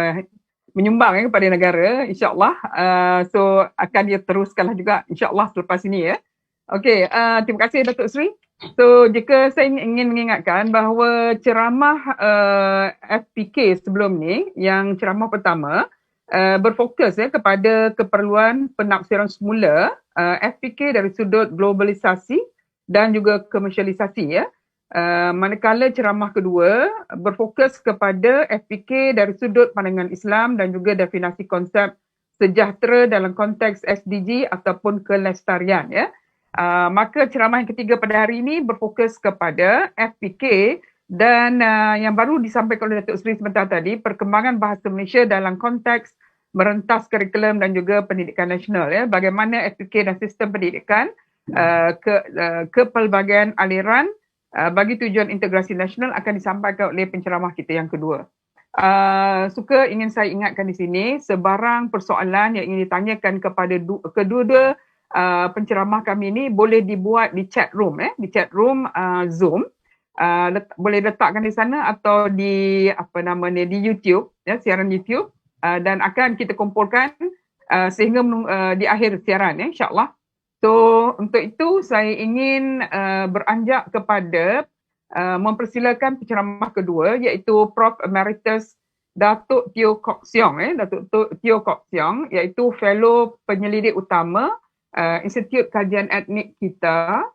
menyumbang kepada negara, insya-Allah. So akan dia teruskanlah juga insya-Allah selepas ini, ya. Okey, terima kasih Datuk Seri. So jika saya ingin mengingatkan bahawa ceramah FPK sebelum ni, yang ceramah pertama berfokus kepada keperluan penafsiran semula FPK dari sudut globalisasi dan juga komersialisasi, ya. Manakala ceramah kedua berfokus kepada FPK dari sudut pandangan Islam dan juga definisi konsep sejahtera dalam konteks SDG ataupun kelestarian, ya. Maka ceramah yang ketiga pada hari ini berfokus kepada FPK dan yang baru disampaikan oleh Datuk Seri sebentar tadi, perkembangan bahasa Malaysia dalam konteks merentas kurikulum dan juga pendidikan nasional, ya. Bagaimana FPK dan sistem pendidikan ke pelbagai aliran bagi tujuan integrasi nasional akan disampaikan oleh penceramah kita yang kedua. Suka ingin saya ingatkan di sini sebarang persoalan yang ingin ditanyakan kepada kedua-dua penceramah kami ini boleh dibuat di chat room, di chat room Zoom. Boleh letakkan di sana atau di di YouTube, ya, siaran YouTube, dan akan kita kumpulkan sehingga di akhir siaran, ya, insya-Allah. So untuk itu saya ingin beranjak kepada mempersilakan penceramah kedua, iaitu Prof Emeritus Datuk Teo Kok Siong, Datuk Teo Kok Siong, iaitu fellow penyelidik utama Institut Kajian Etnik kita,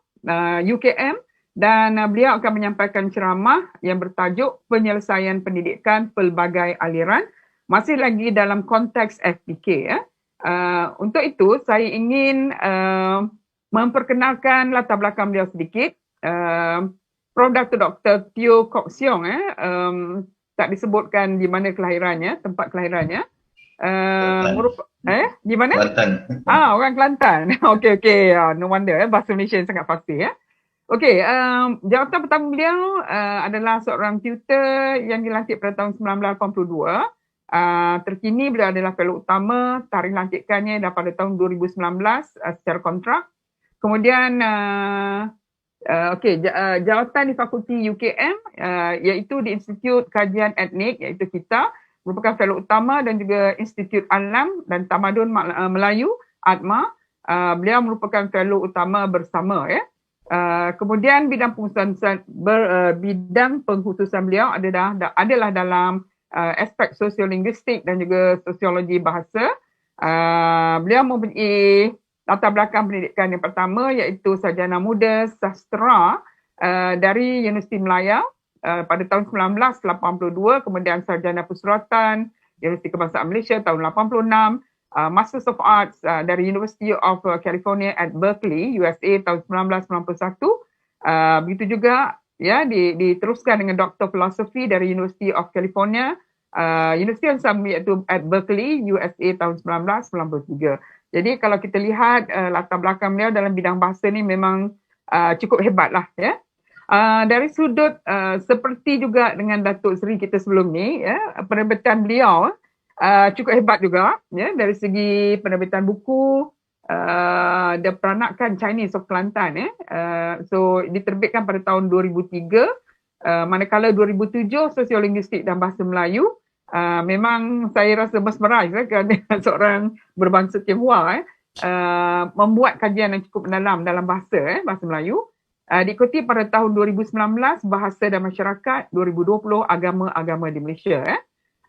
UKM, dan beliau akan menyampaikan ceramah yang bertajuk penyelesaian pendidikan pelbagai aliran, masih lagi dalam konteks FPK, ya. Untuk itu saya ingin memperkenalkan latar belakang beliau sedikit. Prof. Dr. Teo Kok Siong, tak disebutkan di mana kelahirannya, tempat kelahirannya. Di mana? Kelantan. Orang Kelantan. Okey. No wonder bahasa Malaysia sangat fasih ya. Okey, jawatan pertama beliau adalah seorang tutor yang dilantik pada tahun 1982. Terkini beliau adalah fellow utama, tarikh lantikannya pada tahun 2019 secara kontrak. Kemudian jawatan di Fakulti UKM iaitu di Institut Kajian Etnik iaitu kita, merupakan fellow utama, dan juga Institut Alam dan Tamadun Melayu ADMA. Beliau merupakan fellow utama bersama ya. Kemudian bidang pengkhususan beliau adalah dalam aspek sosiolinguistik dan juga sosiologi bahasa. Beliau mempunyai latar belakang pendidikan yang pertama iaitu sarjana muda sastra dari Universiti Melaya pada tahun 1982, kemudian sarjana pensuratan Universiti Kebangsaan Malaysia tahun 86, Masters of Arts dari University of California at Berkeley, USA tahun 1991. Begitu juga ya diteruskan dengan Dr. Philosophy dari University of California, University yang sama iaitu at Berkeley, USA tahun 1993. Jadi kalau kita lihat latar belakang beliau dalam bidang bahasa ni memang cukup hebat lah ya. Dari sudut seperti juga dengan Datuk Seri kita sebelum ni ya, penerbitan beliau cukup hebat juga ya, dari segi penerbitan buku, dia peranakan Chinese of Kelantan so diterbitkan pada tahun 2003, manakala 2007 Sosiolinguistik dan Bahasa Melayu. Memang saya rasa mesmerize kerana seorang berbangsa Tionghoa membuat kajian yang cukup mendalam dalam bahasa Melayu. Diikuti pada tahun 2019 Bahasa dan Masyarakat, 2020 Agama-Agama di Malaysia.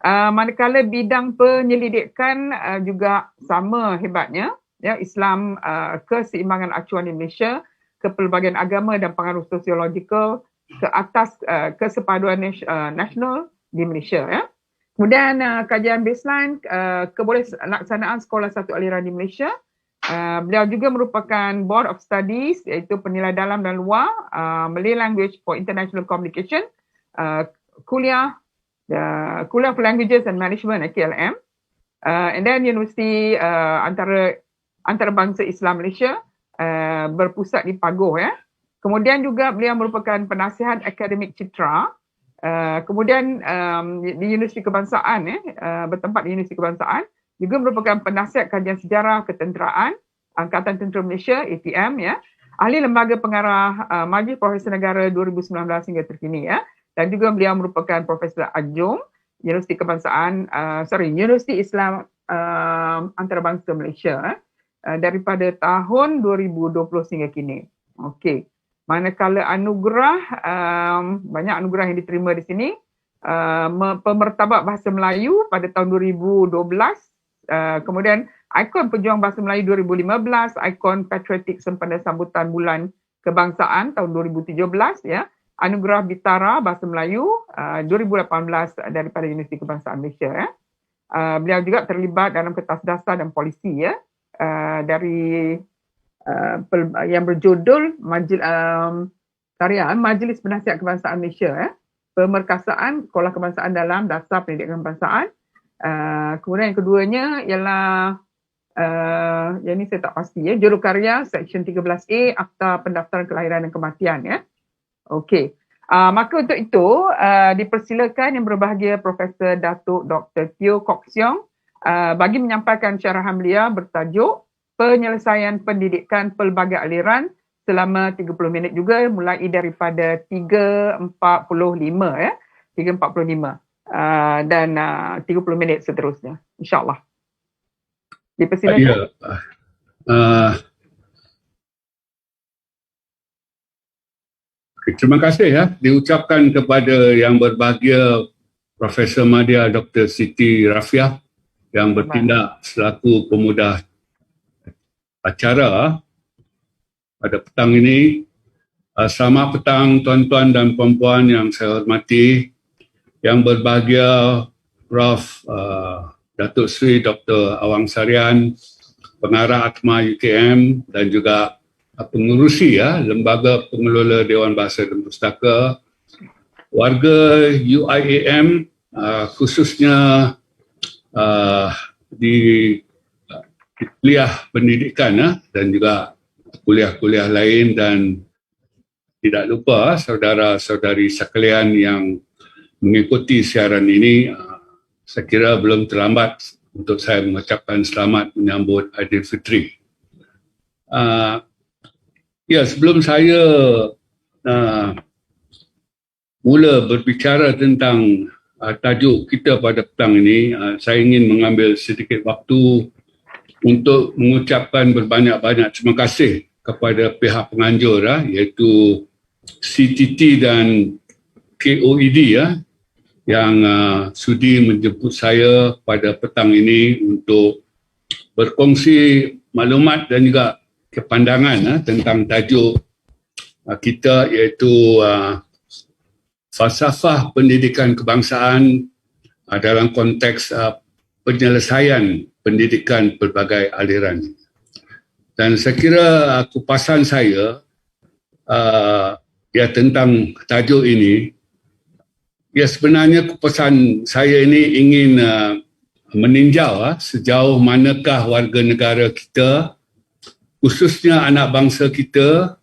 Manakala bidang penyelidikan juga sama hebatnya ya, Islam, keseimbangan acuan di Malaysia, kepelbagaian agama dan pengaruh sosiologikal ke atas kesepaduan nasional di Malaysia ya. Kemudian kajian baseline kebolehsaksanaan sekolah satu aliran di Malaysia. Beliau juga merupakan Board of Studies iaitu penilai dalam dan luar Malay Language for International Communication, kuliah for Languages and Management KLM, and then Universiti Antarabangsa Islam Malaysia berpusat di Pagoh ya. Kemudian juga beliau merupakan penasihat akademik Citra. Kemudian di Universiti Kebangsaan bertempat di Universiti Kebangsaan, juga merupakan penasihat kajian sejarah ketenteraan Angkatan Tentera Malaysia ATM ya, ahli lembaga pengarah Majlis Profesor Negara 2019 hingga terkini ya, dan juga beliau merupakan Profesor Adjung Universiti Kebangsaan Universiti Islam Antarabangsa Malaysia daripada tahun 2020 hingga kini. Okey. Manakala anugerah, banyak anugerah yang diterima di sini. Pemertabat Bahasa Melayu pada tahun 2012, kemudian ikon Pejuang Bahasa Melayu 2015, ikon Patriotik Sempena Sambutan Bulan Kebangsaan tahun 2017 ya, anugerah Bitara Bahasa Melayu 2018 daripada Universiti Kebangsaan Malaysia ya. Beliau juga terlibat dalam kertas dasar dan polisi ya, dari yang berjudul Majlis Penasihat Kebangsaan Malaysia pemerkasaan Sekolah Kebangsaan dalam Dasar Pendidikan Kebangsaan. Kemudian yang keduanya ialah yang ni saya tak pasti ya, Jurukarya Seksyen 13A Akta Pendaftaran Kelahiran dan Kematian ya. Okey. Maka untuk itu dipersilakan yang berbahagia Profesor Datuk Dr. Teo Kok Siong bagi menyampaikan syarahan beliau bertajuk Penyelesaian Pendidikan Pelbagai Aliran selama 30 minit juga, mulai daripada 3.45 ya, 3.45 dan 30 minit seterusnya, insyaAllah. Dipersilakan. Terima kasih ya diucapkan kepada yang berbahagia Profesor Madya Dr. Siti Rafiah yang bertindak selaku pemudah acara pada petang ini. Selamat petang tuan-tuan dan puan-puan yang saya hormati, yang berbahagia Prof. Datuk Seri Dr. Awang Sarian, pengarah ATMA UKM, dan juga pengurusi Lembaga Pengelola Dewan Bahasa dan Pustaka, warga UIAM khususnya di kuliah pendidikan dan juga kuliah-kuliah lain, dan tidak lupa saudara-saudari sekalian yang mengikuti siaran ini. Saya kira belum terlambat untuk saya mengucapkan selamat menyambut Aidilfitri. Sebelum saya mula berbicara tentang tajuk kita pada petang ini, saya ingin mengambil sedikit waktu untuk mengucapkan berbanyak-banyak terima kasih kepada pihak penganjur, iaitu CTT dan KOED yang sudi menjemput saya pada petang ini untuk berkongsi maklumat dan juga kepandangan tentang tajuk kita, iaitu falsafah pendidikan kebangsaan dalam konteks penyelesaian pendidikan pelbagai aliran. Dan saya kira kupasan saya tentang tajuk ini, sebenarnya kupasan saya ini ingin meninjau sejauh manakah warga negara kita, khususnya anak bangsa kita,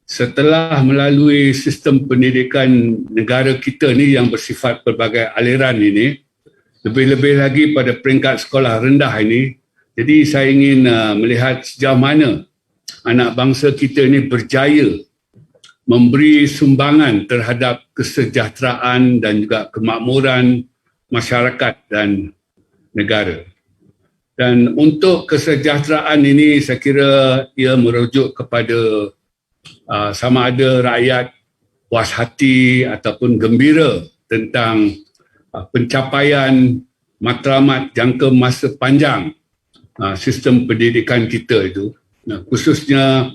setelah melalui sistem pendidikan negara kita ni yang bersifat pelbagai aliran ini, lebih-lebih lagi pada peringkat sekolah rendah ini. Jadi saya ingin melihat sejauh mana anak bangsa kita ini berjaya memberi sumbangan terhadap kesejahteraan dan juga kemakmuran masyarakat dan negara. Dan untuk kesejahteraan ini, saya kira ia merujuk kepada sama ada rakyat puas hati ataupun gembira tentang pencapaian matlamat jangka masa panjang sistem pendidikan kita itu, khususnya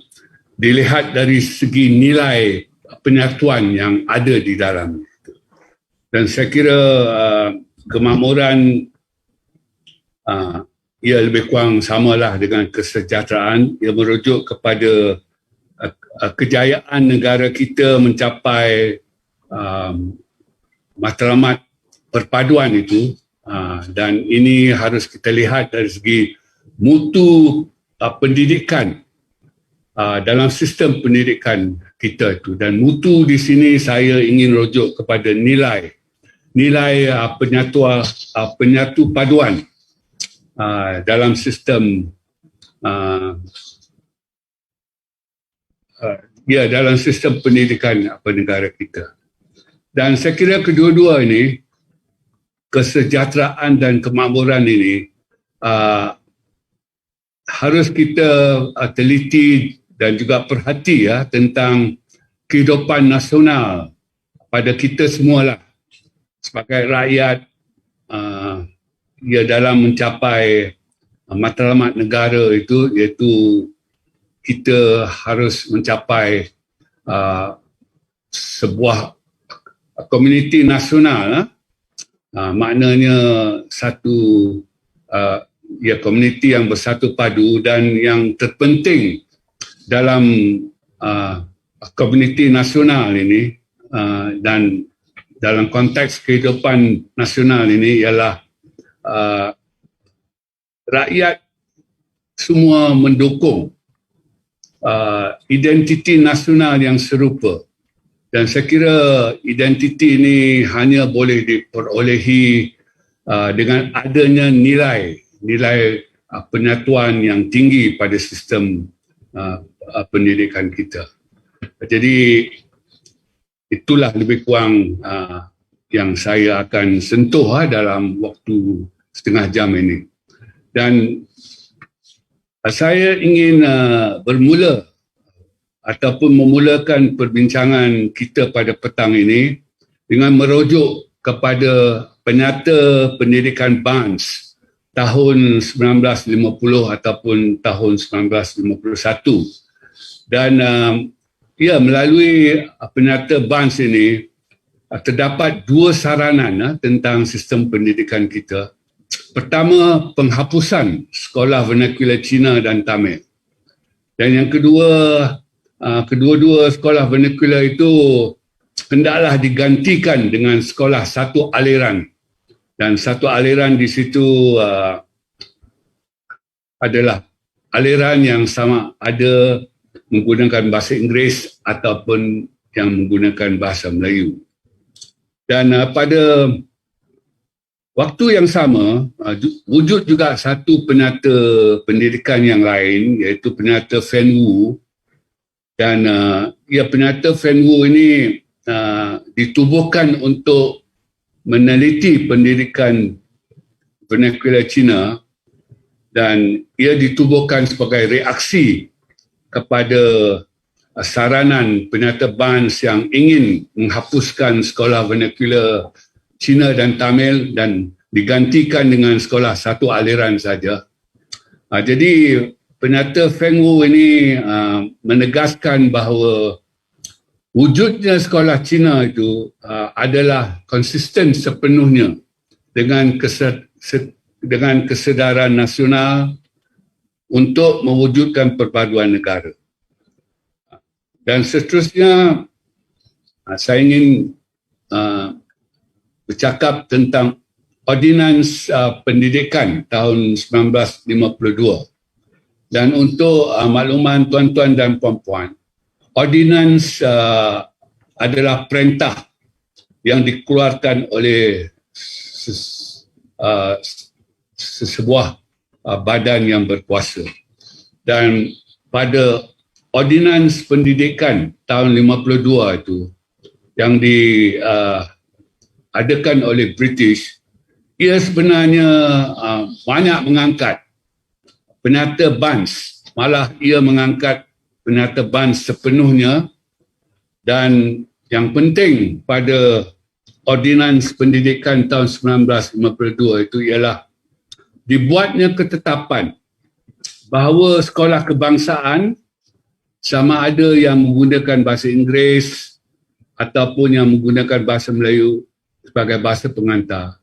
dilihat dari segi nilai penyatuan yang ada di dalam itu. Dan saya kira kemakmuran ia lebih kurang samalah dengan kesejahteraan. Ia merujuk kepada kejayaan negara kita mencapai matlamat perpaduan itu, dan ini harus kita lihat dari segi mutu pendidikan dalam sistem pendidikan kita itu. Dan mutu di sini saya ingin rujuk kepada nilai penyatu paduan dalam sistem dalam sistem pendidikan negara kita. Dan saya kira kedua-dua ini, kesejahteraan dan kemakmuran ini, harus kita teliti dan juga perhati tentang kehidupan nasional pada kita semualah sebagai rakyat, dalam mencapai matlamat negara itu, iaitu kita harus mencapai sebuah komuniti nasional, maknanya satu komuniti yang bersatu padu. Dan yang terpenting dalam komuniti nasional ini dan dalam konteks kehidupan nasional ini ialah rakyat semua mendukung identiti nasional yang serupa. Dan saya kira identiti ini hanya boleh diperolehi dengan adanya nilai penyatuan yang tinggi pada sistem pendidikan kita. Jadi itulah lebih kurang yang saya akan sentuh dalam waktu setengah jam ini. Dan saya ingin bermula ataupun memulakan perbincangan kita pada petang ini dengan merujuk kepada Penyata Pendidikan BANS tahun 1950 ataupun tahun 1951. Dan melalui Penyata BANS ini terdapat dua saranan tentang sistem pendidikan kita. Pertama, penghapusan sekolah vernakular Cina dan Tamil. Dan yang kedua, kedua-dua sekolah vernacular itu hendaklah digantikan dengan sekolah satu aliran. Dan satu aliran di situ adalah aliran yang sama ada menggunakan bahasa Inggeris ataupun yang menggunakan bahasa Melayu. Dan pada waktu yang sama, wujud juga satu penata pendidikan yang lain, iaitu penata Fan Wu. Dan penata Fan Wu ini ditubuhkan untuk meneliti pendidikan vernacular Cina, dan ia ditubuhkan sebagai reaksi kepada saranan penata Barnes yang ingin menghapuskan sekolah vernacular Cina dan Tamil dan digantikan dengan sekolah satu aliran saja. Jadi penata Fan Wu ini menegaskan bahawa wujudnya sekolah Cina itu adalah konsisten sepenuhnya dengan kesedaran nasional untuk mewujudkan perpaduan negara. Dan seterusnya, saya ingin bercakap tentang Ordinans Pendidikan tahun 1952. Dan untuk makluman tuan-tuan dan puan-puan, Ordinans adalah perintah yang dikeluarkan oleh sebuah badan yang berkuasa. Dan pada Ordinans Pendidikan tahun 52 itu yang diadakan oleh British, ia sebenarnya banyak mengangkat penata Barnes, malah ia mengangkat penata Barnes sepenuhnya. Dan yang penting pada Ordinans Pendidikan tahun 1952 itu ialah dibuatnya ketetapan bahawa sekolah kebangsaan, sama ada yang menggunakan bahasa Inggeris ataupun yang menggunakan bahasa Melayu sebagai bahasa pengantar,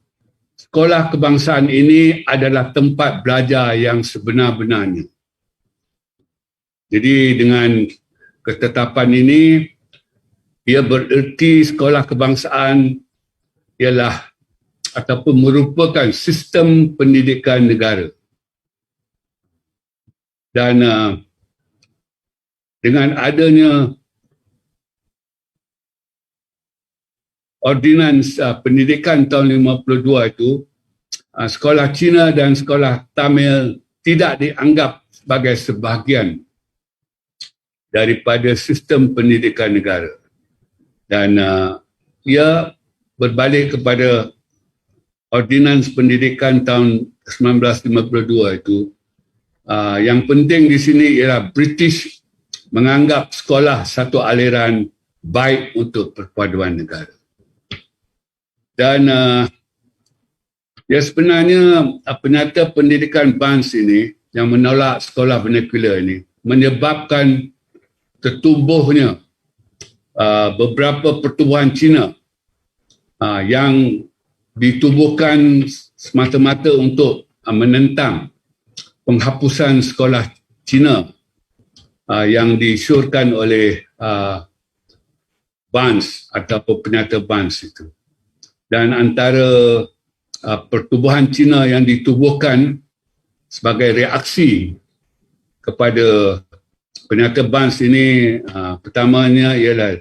sekolah kebangsaan ini adalah tempat belajar yang sebenar-benarnya. Jadi dengan ketetapan ini, ia bererti sekolah kebangsaan ialah ataupun merupakan sistem pendidikan negara. Dan dengan adanya Ordinans Pendidikan tahun 52 itu, sekolah Cina dan sekolah Tamil tidak dianggap sebagai sebahagian daripada sistem pendidikan negara. Dan ia berbalik kepada Ordinans Pendidikan tahun 1952 itu. Yang penting di sini ialah British menganggap sekolah satu aliran baik untuk perpaduan negara. Dan sebenarnya penata pendidikan Barnes ini yang menolak sekolah vernacular ini menyebabkan tertumbuhnya beberapa pertubuhan Cina yang ditubuhkan semata-mata untuk menentang penghapusan sekolah Cina yang disyorkan oleh Barnes ataupun penata Barnes itu. Dan antara pertubuhan Cina yang ditubuhkan sebagai reaksi kepada penata Barnes ini, pertamanya ialah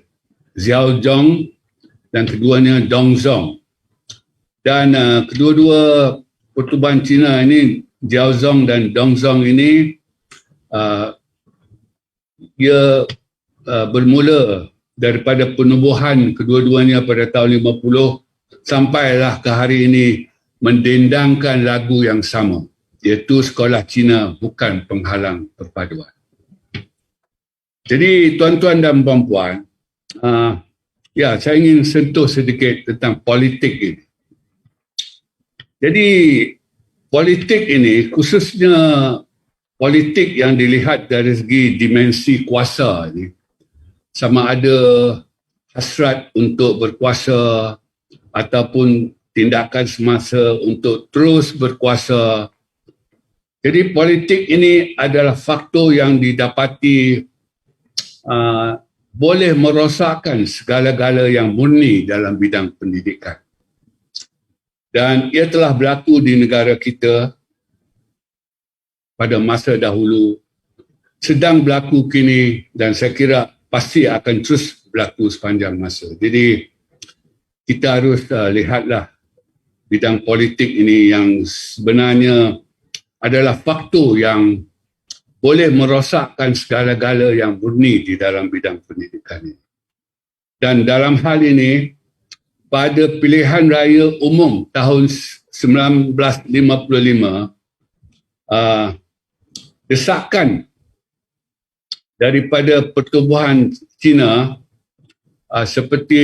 Xiao Zhong dan keduanya Dong Zong. Dan kedua-dua pertubuhan Cina ini, Xiao Zong dan Dong Zong ini, ia bermula daripada penubuhan kedua-duanya pada tahun 50 sampailah ke hari ini mendendangkan lagu yang sama, iaitu sekolah Cina bukan penghalang perpaduan. Jadi tuan-tuan dan puan-puan, saya ingin sentuh sedikit tentang politik ini. Jadi politik ini, khususnya politik yang dilihat dari segi dimensi kuasa ini, sama ada hasrat untuk berkuasa ataupun tindakan semasa untuk terus berkuasa, Jadi politik ini adalah faktor yang didapati boleh merosakkan segala-gala yang murni dalam bidang pendidikan. Dan ia telah berlaku di negara kita pada masa dahulu, sedang berlaku kini, dan saya kira pasti akan terus berlaku sepanjang masa. Jadi kita harus lihatlah bidang politik ini yang sebenarnya adalah faktor yang boleh merosakkan segala-gala yang murni di dalam bidang pendidikan ini. Dan dalam hal ini, pada pilihan raya umum tahun 1955, desakan daripada pertubuhan China seperti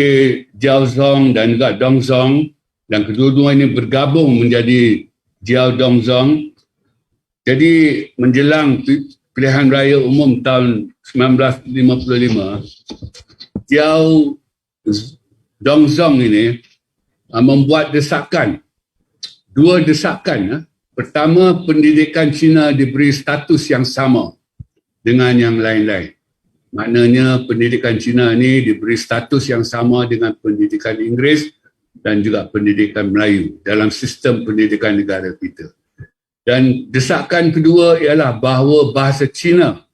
Jiao Zong dan juga Dong Zong, dan kedua-dua ini bergabung menjadi Jiao Dong Zong. Jadi menjelang pilihan raya umum tahun 1955, Jiao Dong Zong ini membuat desakan, dua desakan. Pertama, pendidikan Cina diberi status yang sama dengan yang lain-lain. Maknanya pendidikan Cina ini diberi status yang sama dengan pendidikan Inggeris dan juga pendidikan Melayu dalam sistem pendidikan negara kita. Dan desakan kedua ialah bahawa bahasa Cina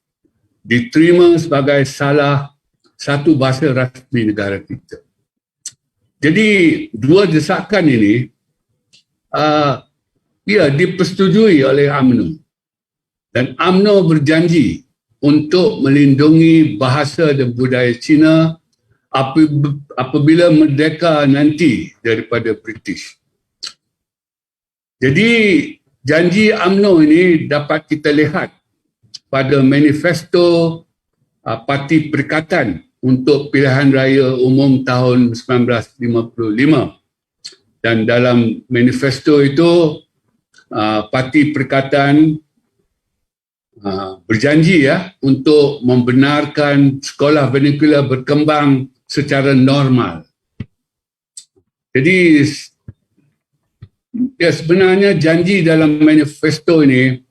diterima sebagai salah satu bahasa rasmi negara kita. Jadi dua desakan ini dipersetujui oleh UMNO. Dan UMNO berjanji untuk melindungi bahasa dan budaya Cina apabila merdeka nanti daripada British. Jadi janji UMNO ini dapat kita lihat pada manifesto Parti Perikatan untuk pilihan raya umum tahun 1955. Dan dalam manifesto itu Parti Perikatan berjanji untuk membenarkan sekolah vernacular berkembang secara normal. Jadi sebenarnya janji dalam manifesto ini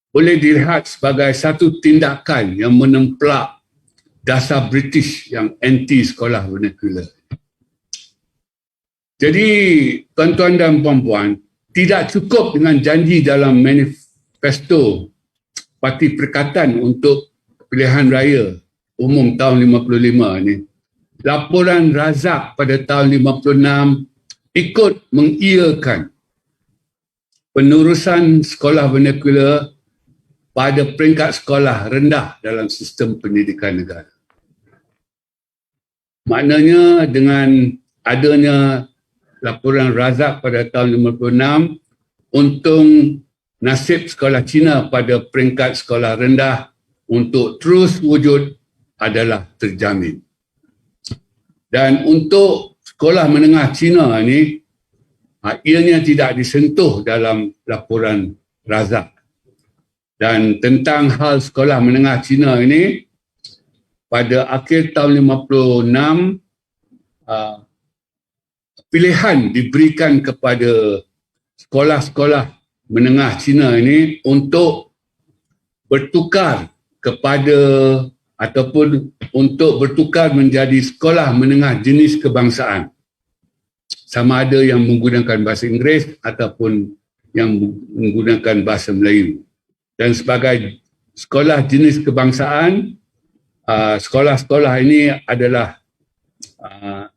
boleh dilihat sebagai satu tindakan yang menempelak dasar British yang anti sekolah vernacular. Jadi tuan-tuan dan puan-puan, tidak cukup dengan janji dalam manifesto Parti Perikatan untuk pilihan raya umum tahun 55 ini. Laporan Razak pada tahun 56 ikut mengiyakan penerusan sekolah vernacular pada peringkat sekolah rendah dalam sistem pendidikan negara. Maknanya dengan adanya laporan Razak pada tahun 56, untung nasib sekolah Cina pada peringkat sekolah rendah untuk terus wujud adalah terjamin. Dan untuk sekolah menengah Cina ini, ianya tidak disentuh dalam laporan Razak. Dan tentang hal sekolah menengah Cina ini, pada akhir tahun 56, pilihan diberikan kepada sekolah-sekolah menengah Cina ini untuk bertukar kepada ataupun untuk bertukar menjadi sekolah menengah jenis kebangsaan. Sama ada yang menggunakan bahasa Inggeris ataupun yang menggunakan bahasa Melayu. Dan sebagai sekolah jenis kebangsaan, sekolah-sekolah ini adalah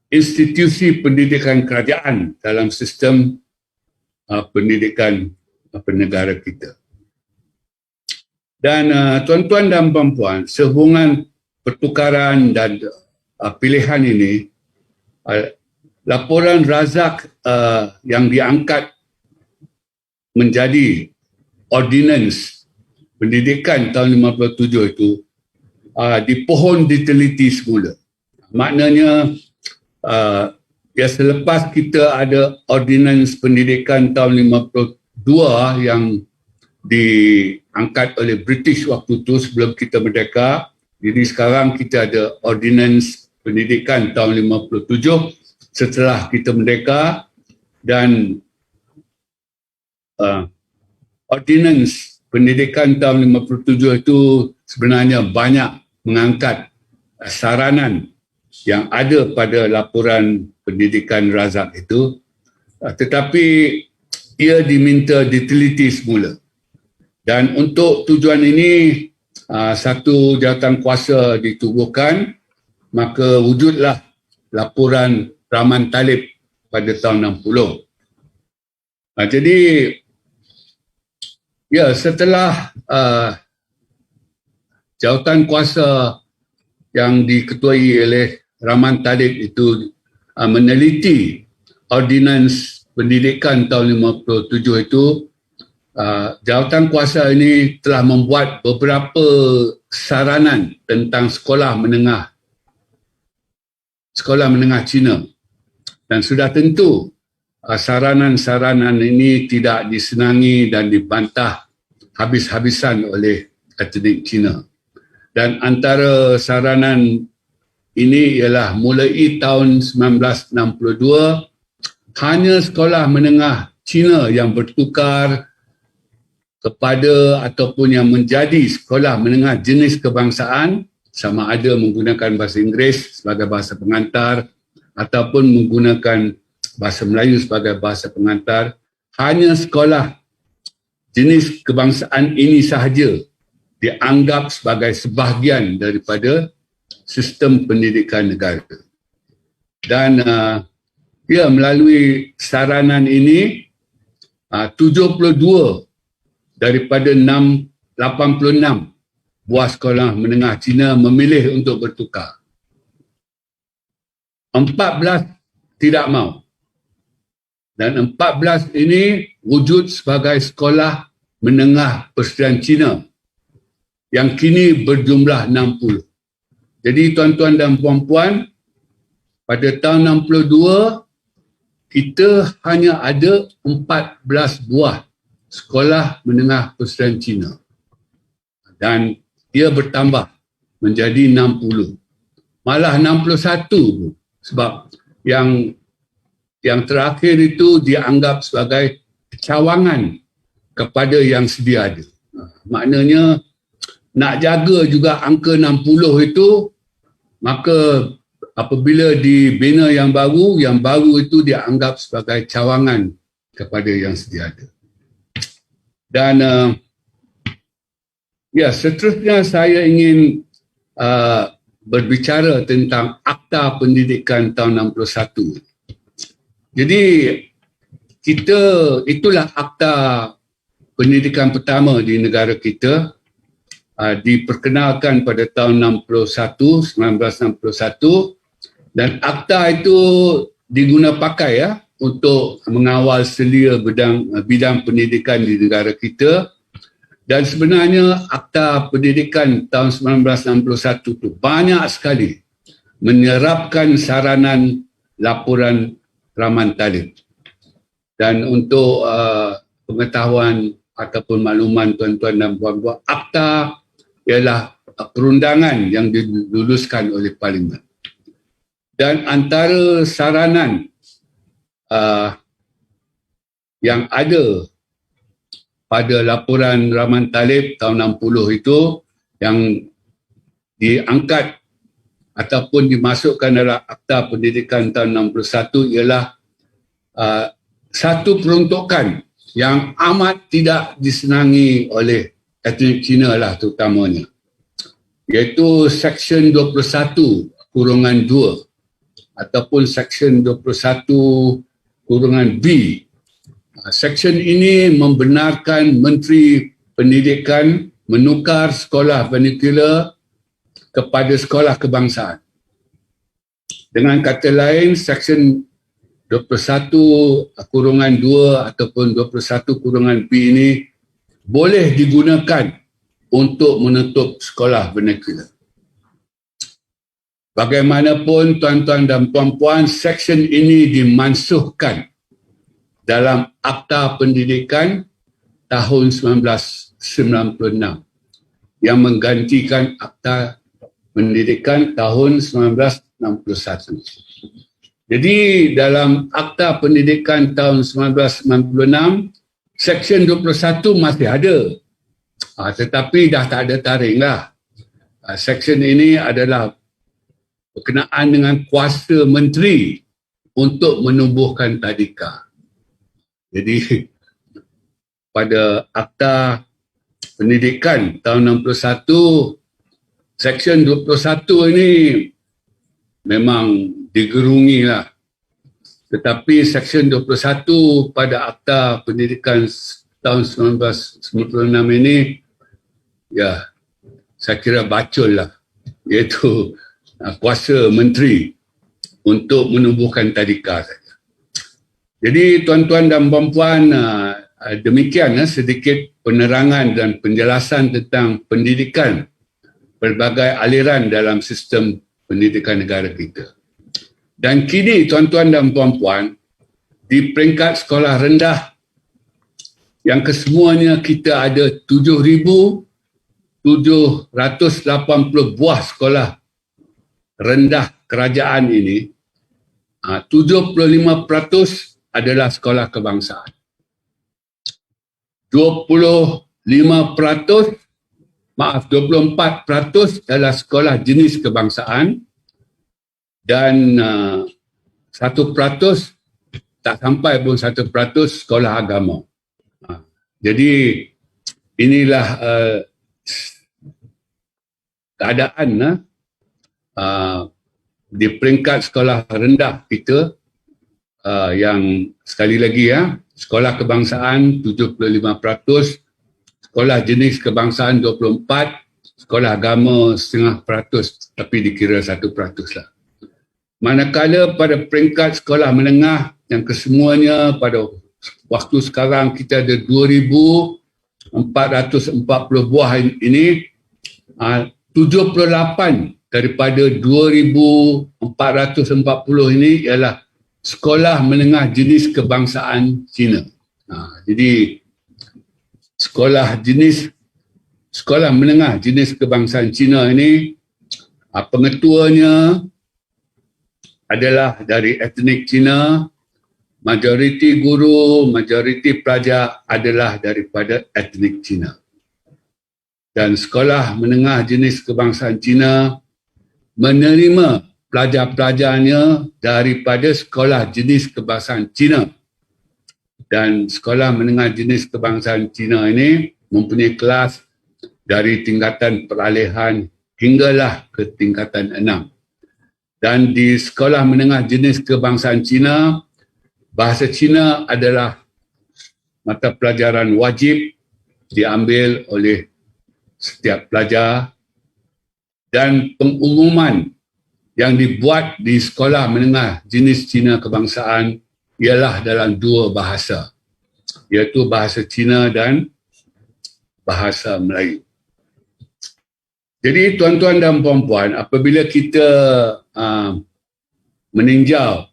institusi pendidikan kerajaan dalam sistem pendidikan negara kita. Dan tuan-tuan dan puan-puan, sehubungan pertukaran dan pilihan ini, laporan Razak yang diangkat menjadi ordinance pendidikan tahun 57 itu dipohon diteliti semula. Maknanya selepas kita ada ordinance pendidikan tahun 52 yang diangkat oleh British waktu itu sebelum kita merdeka. Jadi sekarang kita ada ordinance pendidikan tahun 57 setelah kita merdeka, dan Ordinance Pendidikan tahun 57 itu sebenarnya banyak mengangkat saranan yang ada pada laporan pendidikan Razak itu, tetapi ia diminta diteliti semula. Dan untuk tujuan ini, satu jawatan kuasa ditubuhkan, maka wujudlah laporan Rahman Talib pada tahun 60. Jadi, ya, setelah jawatan kuasa yang diketuai oleh Rahman Talib itu meneliti ordinans pendidikan tahun 57 itu, jawatan kuasa ini telah membuat beberapa saranan tentang sekolah menengah Cina, dan sudah tentu saranan-saranan ini tidak disenangi dan dibantah habis-habisan oleh akademik Cina. Dan antara saranan ini ialah mulai tahun 1962 hanya sekolah menengah Cina yang bertukar kepada ataupun yang menjadi sekolah menengah jenis kebangsaan, sama ada menggunakan bahasa Inggeris sebagai bahasa pengantar ataupun menggunakan bahasa Melayu sebagai bahasa pengantar. Hanya sekolah jenis kebangsaan ini sahaja dianggap sebagai sebahagian daripada sistem pendidikan negara. Dan melalui saranan ini 72 daripada 86 buah sekolah menengah Cina memilih untuk bertukar. 14 tidak mahu. Dan 14 ini wujud sebagai sekolah menengah Persediaan Cina yang kini berjumlah 60. Jadi tuan-tuan dan puan-puan, pada tahun 62 kita hanya ada 14 buah sekolah menengah Persediaan Cina. Dan ia bertambah menjadi 60. Malah 61 sebab yang terakhir itu dianggap sebagai cawangan kepada yang sedia ada. Maknanya nak jaga juga angka 60 itu, maka apabila dibina yang baru itu dianggap sebagai cawangan kepada yang sedia ada. Dan seterusnya saya ingin berbicara tentang Akta Pendidikan tahun 61. Jadi itulah Akta Pendidikan pertama di negara kita, diperkenalkan pada tahun 1961, dan Akta itu diguna pakai untuk mengawal selia bidang pendidikan di negara kita. Dan sebenarnya Akta Pendidikan tahun 1961 itu banyak sekali menyerapkan saranan laporan Rahman Talib. Dan untuk pengetahuan ataupun makluman tuan-tuan dan puan-puan, Akta ialah perundangan yang diluluskan oleh Parlimen. Dan antara saranan yang ada pada laporan Rahman Talib tahun 60 itu yang diangkat ataupun dimasukkan dalam Akta Pendidikan tahun 61 ialah satu peruntukan yang amat tidak disenangi oleh etnik Cina lah terutamanya, iaitu Seksyen 21 kurungan 2 ataupun Seksyen 21 kurungan B. Seksyen ini membenarkan Menteri Pendidikan menukar sekolah vernacular kepada sekolah kebangsaan. Dengan kata lain, Seksyen 21 kurungan 2 ataupun 21 kurungan B ini boleh digunakan untuk menutup sekolah vernacular. Bagaimanapun tuan-tuan dan puan-puan, seksyen ini dimansuhkan dalam Akta Pendidikan tahun 1996 yang menggantikan Akta Pendidikan tahun 1961. Jadi dalam Akta Pendidikan tahun 1996, Seksyen 21 masih ada. Tetapi dah tak ada tarikh lah. Seksyen ini adalah berkenaan dengan kuasa menteri untuk menubuhkan tadika. Jadi pada Akta Pendidikan tahun 61, Seksyen 21 ini memang digerungi lah. Tetapi Seksyen 21 pada Akta Pendidikan tahun 1996 ini, ya, saya kira bacol lah. Iaitu kuasa menteri untuk menubuhkan tadika saja. Jadi tuan-tuan dan puan-puan, demikian sedikit penerangan dan penjelasan tentang pendidikan berbagai aliran dalam sistem pendidikan negara kita. Dan kini tuan-tuan dan puan-puan, di peringkat sekolah rendah yang kesemuanya kita ada 7,780 buah sekolah rendah kerajaan ini, 75% adalah sekolah kebangsaan. 24% adalah sekolah jenis kebangsaan dan 1% tak sampai pun 1% sekolah agama. Jadi inilah keadaan di peringkat sekolah rendah kita, yang sekali lagi sekolah kebangsaan 75%, sekolah jenis kebangsaan 24%, sekolah agama 0.5%, tapi dikira 1% lah. Manakala pada peringkat sekolah menengah yang kesemuanya pada waktu sekarang kita ada 2,440 buah ini, 78 daripada 2,440 ini ialah sekolah menengah jenis kebangsaan Cina. Jadi sekolah menengah jenis kebangsaan Cina ini, pengetuanya adalah dari etnik Cina, majoriti guru, majoriti pelajar adalah daripada etnik Cina. Dan sekolah menengah jenis kebangsaan Cina menerima pelajar-pelajarnya daripada sekolah jenis kebangsaan Cina. Dan sekolah menengah jenis kebangsaan Cina ini mempunyai kelas dari tingkatan peralihan hinggalah ke tingkatan 6. Dan di sekolah menengah jenis kebangsaan Cina, bahasa Cina adalah mata pelajaran wajib diambil oleh setiap pelajar, dan pengumuman yang dibuat di sekolah menengah jenis Cina kebangsaan ialah dalam 2 bahasa, iaitu bahasa Cina dan bahasa Melayu. Jadi tuan-tuan dan puan-puan, apabila kita meninjau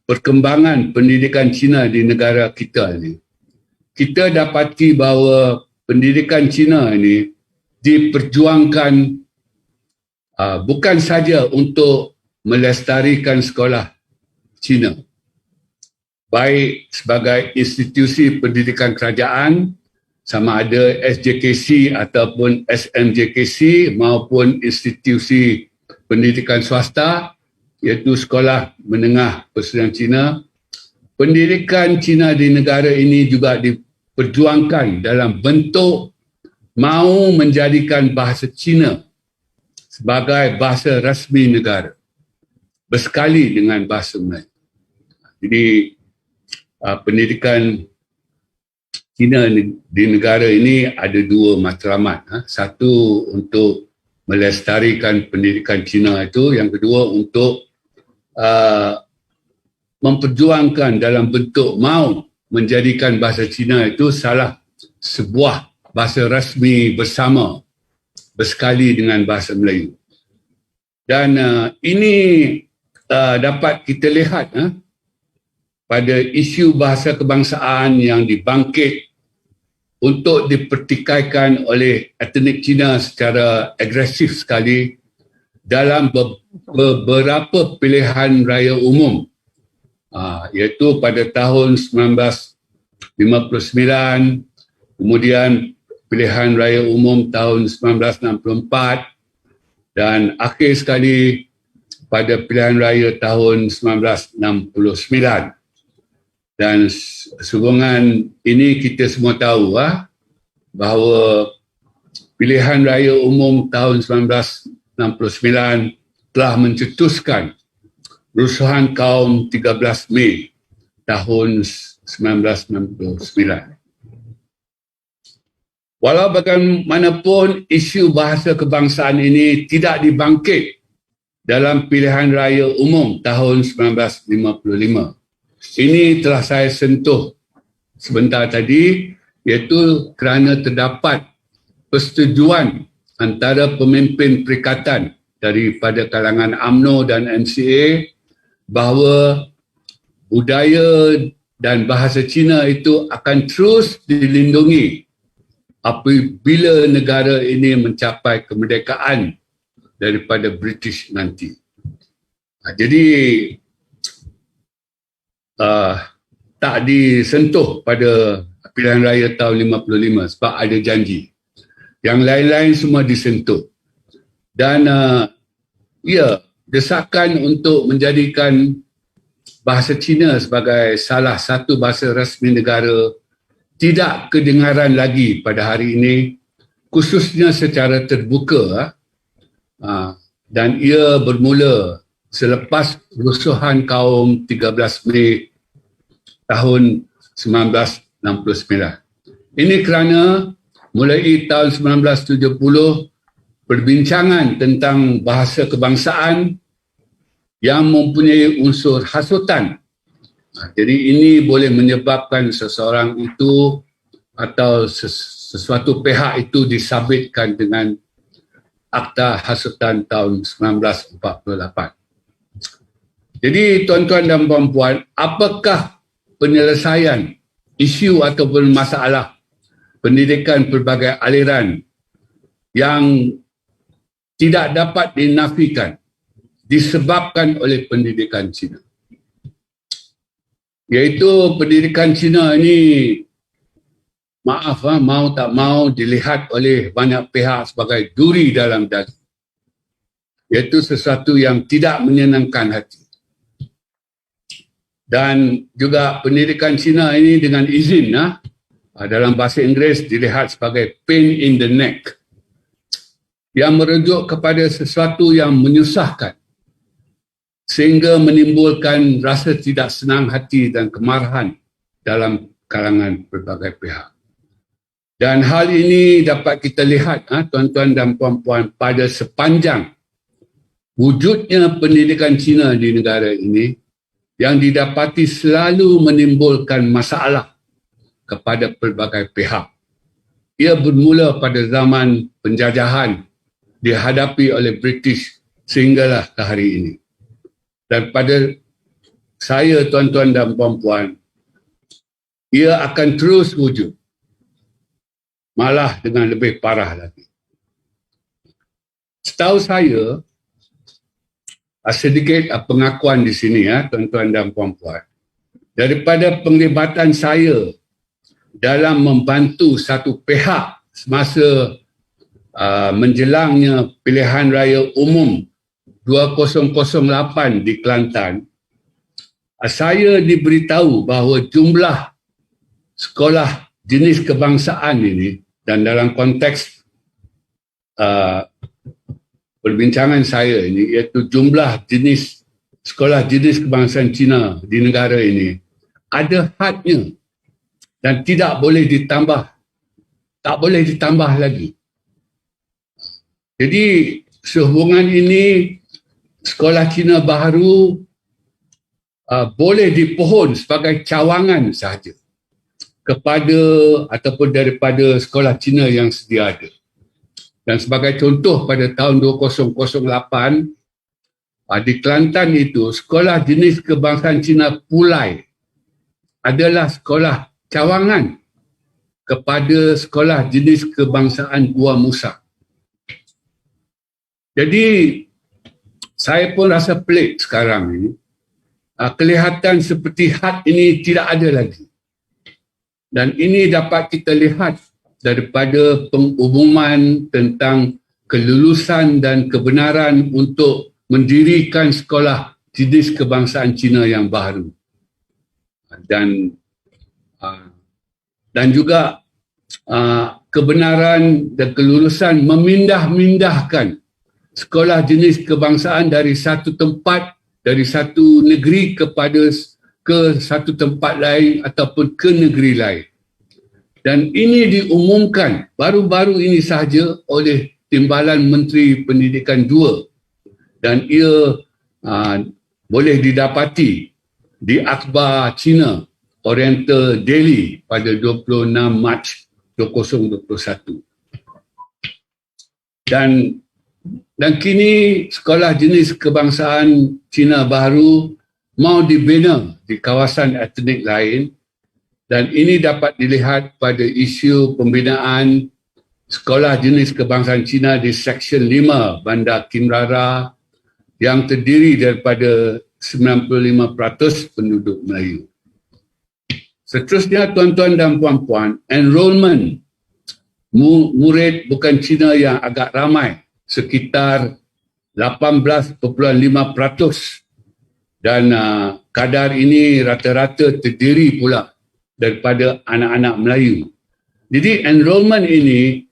perkembangan pendidikan Cina di negara kita ini, kita dapati bahawa pendidikan Cina ini diperjuangkan bukan saja untuk melestarikan sekolah Cina, baik sebagai institusi pendidikan kerajaan, sama ada SJKC ataupun SMJKC, maupun institusi pendidikan swasta, iaitu sekolah menengah persediaan Cina. Pendidikan Cina di negara ini juga diperjuangkan dalam bentuk mahu menjadikan bahasa Cina sebagai bahasa rasmi negara, bersekali dengan bahasa Melayu. Jadi pendidikan Cina di negara ini ada 2 matlamat. Satu untuk melestarikan pendidikan Cina itu, yang kedua untuk memperjuangkan dalam bentuk mahu menjadikan bahasa Cina itu salah sebuah bahasa rasmi bersama, bersekali dengan bahasa Melayu. Dan ini dapat kita lihat pada isu bahasa kebangsaan yang dibangkit untuk dipertikaikan oleh etnik Cina secara agresif sekali dalam beberapa pilihan raya umum, iaitu pada tahun 1965 59, kemudian pilihan raya umum tahun 1964 dan akhir sekali pada pilihan raya tahun 1969. Dan sehubungan ini kita semua tahu bahawa pilihan raya umum tahun 1969 telah mencetuskan rusuhan kaum 13 Mei tahun 1969. Walau bagaimanapun isu bahasa kebangsaan ini tidak dibangkit dalam pilihan raya umum tahun 1955. Ini telah saya sentuh sebentar tadi, iaitu kerana terdapat persetujuan antara pemimpin perikatan daripada kalangan UMNO dan MCA bahawa budaya dan bahasa Cina itu akan terus dilindungi apabila negara ini mencapai kemerdekaan daripada British nanti. Jadi tak disentuh pada pilihan raya tahun 55 sebab ada janji. Yang lain-lain semua disentuh. Dan desakan untuk menjadikan bahasa Cina sebagai salah satu bahasa rasmi negara tidak kedengaran lagi pada hari ini, khususnya secara terbuka, dan ia bermula selepas rusuhan kaum 13 Mei tahun 1969. Ini kerana mulai tahun 1970 perbincangan tentang bahasa kebangsaan yang mempunyai unsur hasutan. Jadi ini boleh menyebabkan seseorang itu atau sesuatu pihak itu disabitkan dengan Akta Hasutan tahun 1948. Jadi tuan-tuan dan puan-puan, apakah penyelesaian isu ataupun masalah pendidikan pelbagai aliran yang tidak dapat dinafikan disebabkan oleh pendidikan Cina? Iaitu pendidikan Cina ini, maaf mau tak mau dilihat oleh banyak pihak sebagai duri dalam daging. Iaitu sesuatu yang tidak menyenangkan hati. Dan juga pendidikan Cina ini dengan izin dalam bahasa Inggeris dilihat sebagai pain in the neck, yang merujuk kepada sesuatu yang menyusahkan sehingga menimbulkan rasa tidak senang hati dan kemarahan dalam kalangan berbagai pihak. Dan hal ini dapat kita lihat tuan-tuan dan puan-puan pada sepanjang wujudnya pendidikan Cina di negara ini, yang didapati selalu menimbulkan masalah kepada pelbagai pihak. Ia bermula pada zaman penjajahan dihadapi oleh British sehinggalah ke hari ini. Dan pada saya, tuan-tuan dan puan-puan, ia akan terus wujud, malah dengan lebih parah lagi. Setahu saya, sedikit pengakuan di sini tuan-tuan dan puan-puan. Daripada penglibatan saya dalam membantu satu pihak semasa menjelangnya pilihan raya umum 2008 di Kelantan, saya diberitahu bahawa jumlah sekolah jenis kebangsaan ini, dan dalam konteks perbincangan saya ini, iaitu jumlah jenis sekolah jenis kebangsaan Cina di negara ini ada hadnya dan tidak boleh ditambah, tak boleh ditambah lagi. Jadi sehubungan ini, sekolah Cina baharu boleh dipohon sebagai cawangan sahaja kepada ataupun daripada sekolah Cina yang sedia ada. Dan sebagai contoh, pada tahun 2008 di Kelantan itu, sekolah jenis kebangsaan Cina Pulai adalah sekolah cawangan kepada sekolah jenis kebangsaan Gua Musa. Jadi saya pun rasa pelik sekarang ini, kelihatan seperti had ini tidak ada lagi. Dan ini dapat kita lihat daripada pengumuman tentang kelulusan dan kebenaran untuk mendirikan sekolah jenis kebangsaan Cina yang baru. Dan juga kebenaran dan kelulusan memindah-mindahkan sekolah jenis kebangsaan dari satu tempat, dari satu negeri ke satu tempat lain ataupun ke negeri lain. Dan ini diumumkan baru-baru ini sahaja oleh Timbalan Menteri Pendidikan 2 dan ia boleh didapati di akhbar China Oriental Daily pada 26 Mac 2021. Dan kini sekolah jenis kebangsaan Cina baru mau dibina di kawasan etnik lain, dan ini dapat dilihat pada isu pembinaan sekolah jenis kebangsaan Cina di Seksyen 5 Bandar Kinrara yang terdiri daripada 95% penduduk Melayu. Seterusnya, tuan-tuan dan puan-puan, enrolment murid bukan Cina yang agak ramai, sekitar 18.5%, dan kadar ini rata-rata terdiri pula daripada anak-anak Melayu. Jadi enrolment ini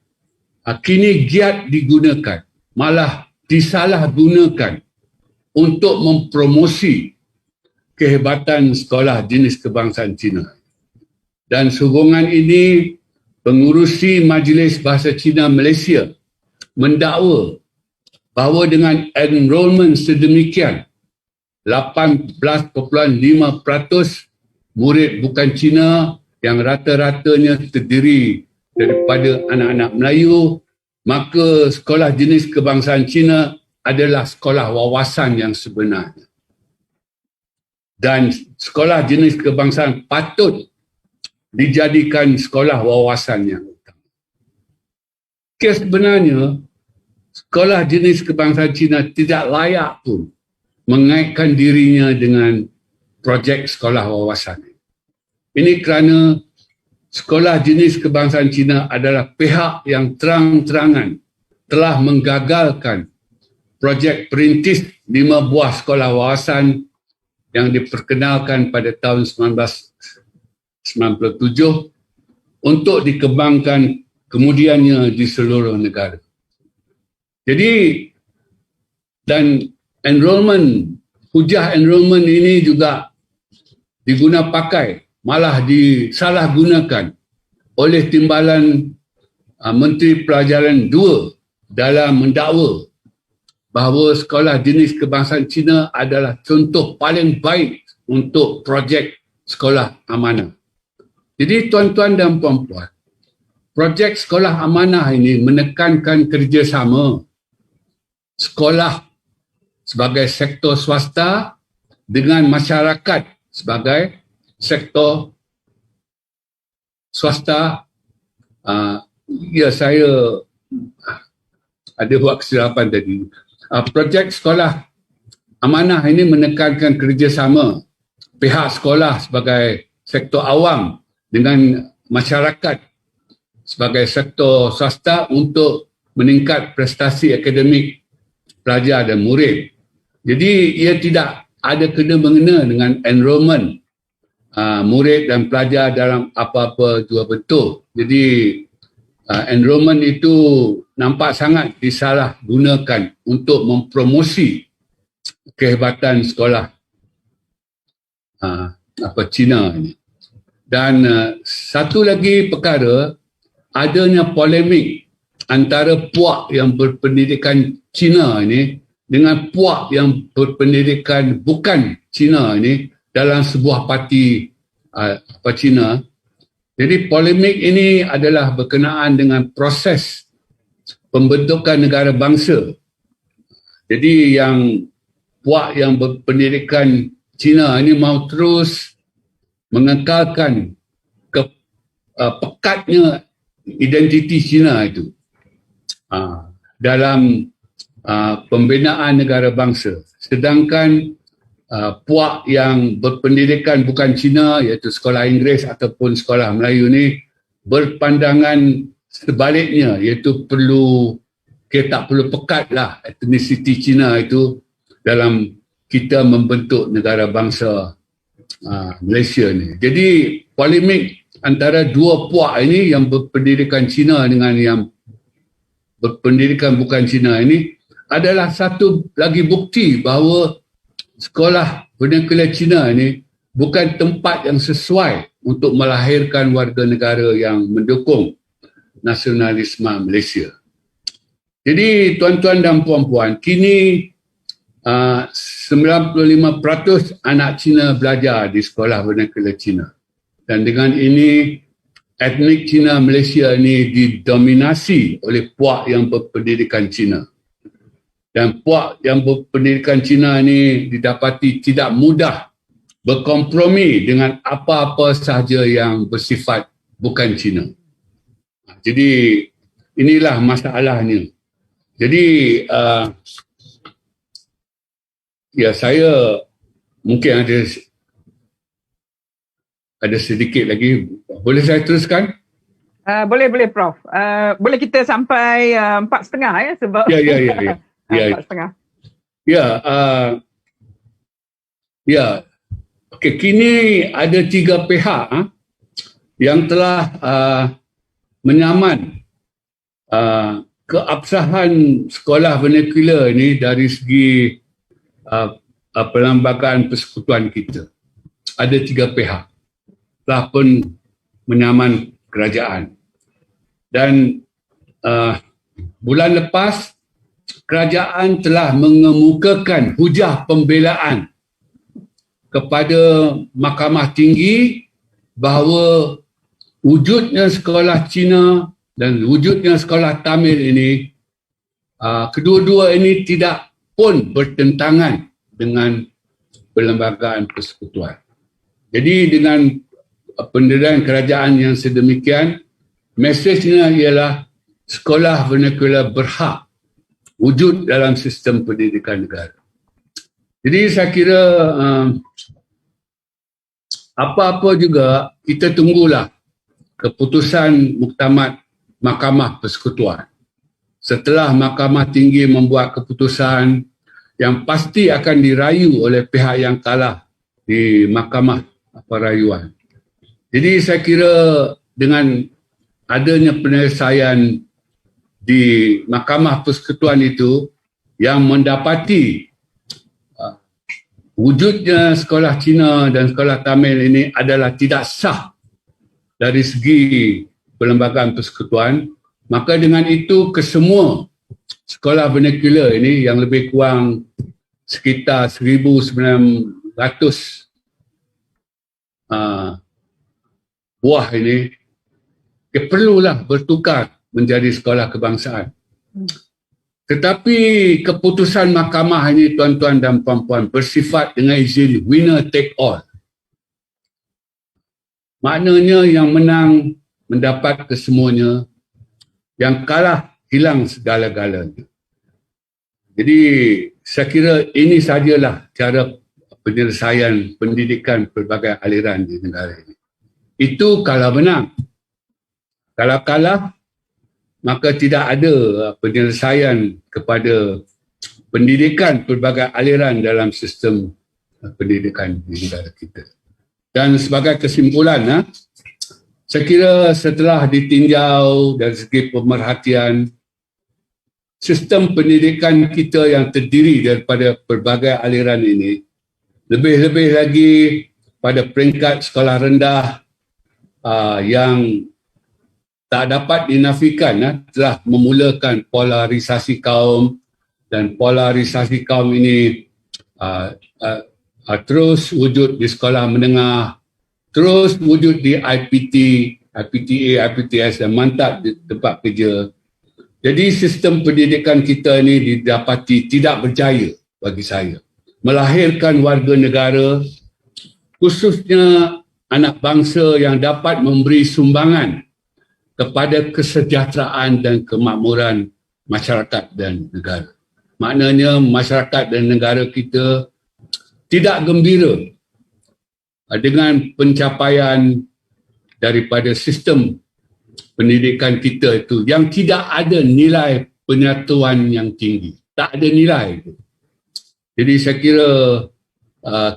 kini giat digunakan, malah disalahgunakan untuk mempromosi kehebatan sekolah jenis kebangsaan Cina. Dan sehubungan ini, pengurusi Majlis Bahasa Cina Malaysia mendakwa bahawa dengan enrolment sedemikian, 18.5% murid bukan Cina yang rata-ratanya terdiri daripada anak-anak Melayu, maka sekolah jenis kebangsaan Cina adalah sekolah wawasan yang sebenarnya. Dan sekolah jenis kebangsaan patut dijadikan sekolah wawasan yang utama. Sebenarnya, sekolah jenis kebangsaan Cina tidak layak pun mengaitkan dirinya dengan projek sekolah wawasan. Ini kerana sekolah jenis kebangsaan Cina adalah pihak yang terang-terangan telah menggagalkan projek perintis 5 buah sekolah wawasan yang diperkenalkan pada tahun 1997 untuk dikembangkan kemudiannya di seluruh negara. Jadi, dan hujah enrolment ini juga diguna pakai, malah disalahgunakan oleh Timbalan Menteri Pelajaran 2 dalam mendakwa bahawa sekolah jenis kebangsaan Cina adalah contoh paling baik untuk projek sekolah amanah. Jadi tuan-tuan dan puan-puan, projek sekolah amanah ini menekankan kerjasama sekolah sebagai sektor swasta dengan masyarakat sebagai sektor swasta. Saya ada buat kesilapan tadi. Projek sekolah amanah ini menekankan kerjasama pihak sekolah sebagai sektor awam dengan masyarakat sebagai sektor swasta untuk meningkat prestasi akademik pelajar dan murid. Jadi ia tidak ada kena-mengena dengan enrolment murid dan pelajar dalam apa-apa dua bentuk. Jadi enrolment itu nampak sangat disalahgunakan untuk mempromosi kehebatan sekolah Cina ini. Dan satu lagi perkara, adanya polemik antara puak yang berpendidikan Cina ini dengan puak yang berpendidikan bukan Cina ini dalam sebuah parti Cina. Jadi polemik ini adalah berkenaan dengan proses pembentukan negara bangsa. Jadi yang puak yang berpendidikan Cina ini mau terus mengekalkan pekatnya identiti Cina itu dalam pembinaan negara bangsa. Sedangkan puak yang berpendidikan bukan Cina iaitu sekolah Inggeris ataupun sekolah Melayu ni berpandangan sebaliknya, iaitu tak perlu pekat lah etnisiti Cina itu dalam kita membentuk negara bangsa Malaysia ni. Jadi polemik antara dua puak ini yang berpendidikan Cina dengan yang berpendidikan bukan Cina ini adalah satu lagi bukti bahawa sekolah vernacular Cina ini bukan tempat yang sesuai untuk melahirkan warga negara yang mendukung nasionalisme Malaysia. Jadi tuan-tuan dan puan-puan, kini 95% anak Cina belajar di sekolah vernacular Cina. Dan dengan ini, etnik Cina Malaysia ini didominasi oleh puak yang berpendidikan Cina. Dan puak yang berpendidikan Cina ini didapati tidak mudah berkompromi dengan apa-apa sahaja yang bersifat bukan Cina. Jadi inilah masalahnya. Jadi ya saya mungkin ada sedikit lagi. Boleh saya teruskan? Boleh Prof. Boleh kita sampai 4.30 ya sebab Ya. 4.30. Okey, kini ada 3 pihak yang telah menyaman keabsahan sekolah vernacular ini dari segi perlembagaan persekutuan kita. Ada 3 pihak telah pun menyaman kerajaan. Dan bulan lepas kerajaan telah mengemukakan hujah pembelaan kepada Mahkamah Tinggi bahawa wujudnya sekolah Cina dan wujudnya sekolah Tamil ini, kedua-dua ini tidak pun bertentangan dengan perlembagaan persekutuan. Jadi dengan pendirian kerajaan yang sedemikian, mesejnya ialah sekolah vernacular berhak wujud dalam sistem pendidikan negara. Jadi saya kira apa-apa juga kita tunggulah keputusan muktamad Mahkamah Persekutuan. Setelah Mahkamah Tinggi membuat keputusan yang pasti akan dirayu oleh pihak yang kalah di Mahkamah Perayuan. Jadi saya kira dengan adanya penyelesaian di Mahkamah Persekutuan itu yang mendapati wujudnya sekolah Cina dan sekolah Tamil ini adalah tidak sah dari segi perlembagaan persekutuan, maka dengan itu kesemua sekolah vernacular ini yang lebih kurang sekitar 1,900 buah ini perlulah bertukar menjadi sekolah kebangsaan. Tetapi keputusan mahkamah ini, tuan-tuan dan puan-puan, bersifat dengan izin winner take all. Maknanya yang menang mendapat kesemuanya, yang kalah hilang segala-galanya. Jadi saya kira ini sajalah cara penyelesaian pendidikan pelbagai aliran di negara ini. Itu kalau menang. Kalau kalah, maka tidak ada penyelesaian kepada pendidikan pelbagai aliran dalam sistem pendidikan di negara kita. Dan sebagai kesimpulan, saya kira setelah ditinjau dari segi pemerhatian, sistem pendidikan kita yang terdiri daripada pelbagai aliran ini, lebih-lebih lagi pada peringkat sekolah rendah yang tak dapat dinafikan, telah memulakan polarisasi kaum, dan polarisasi kaum ini terus wujud di sekolah menengah, terus wujud di IPT, IPTA, IPTS dan mantap di tempat kerja. Jadi sistem pendidikan kita ini didapati tidak berjaya bagi saya. Melahirkan warga negara, khususnya anak bangsa yang dapat memberi sumbangan kepada kesejahteraan dan kemakmuran masyarakat dan negara. Maknanya masyarakat dan negara kita tidak gembira dengan pencapaian daripada sistem pendidikan kita itu yang tidak ada nilai penyatuan yang tinggi. Tak ada nilai itu. Jadi saya kira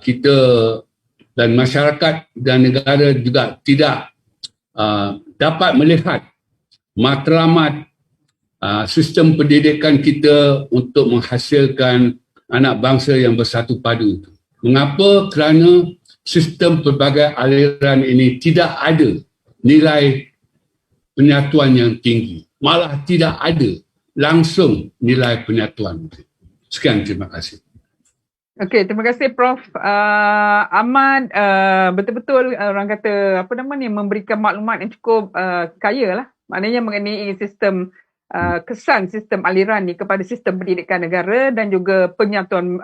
kita dan masyarakat dan negara juga tidak dapat melihat matlamat sistem pendidikan kita untuk menghasilkan anak bangsa yang bersatu padu. Mengapa? Kerana sistem pelbagai aliran ini tidak ada nilai penyatuan yang tinggi. Malah tidak ada langsung nilai penyatuan. Sekian, terima kasih. Okey, terima kasih Prof. Ahmad, betul-betul orang kata memberikan maklumat yang cukup kaya lah. Maknanya mengenai sistem kesan sistem aliran ni kepada sistem pendidikan negara dan juga penyatuan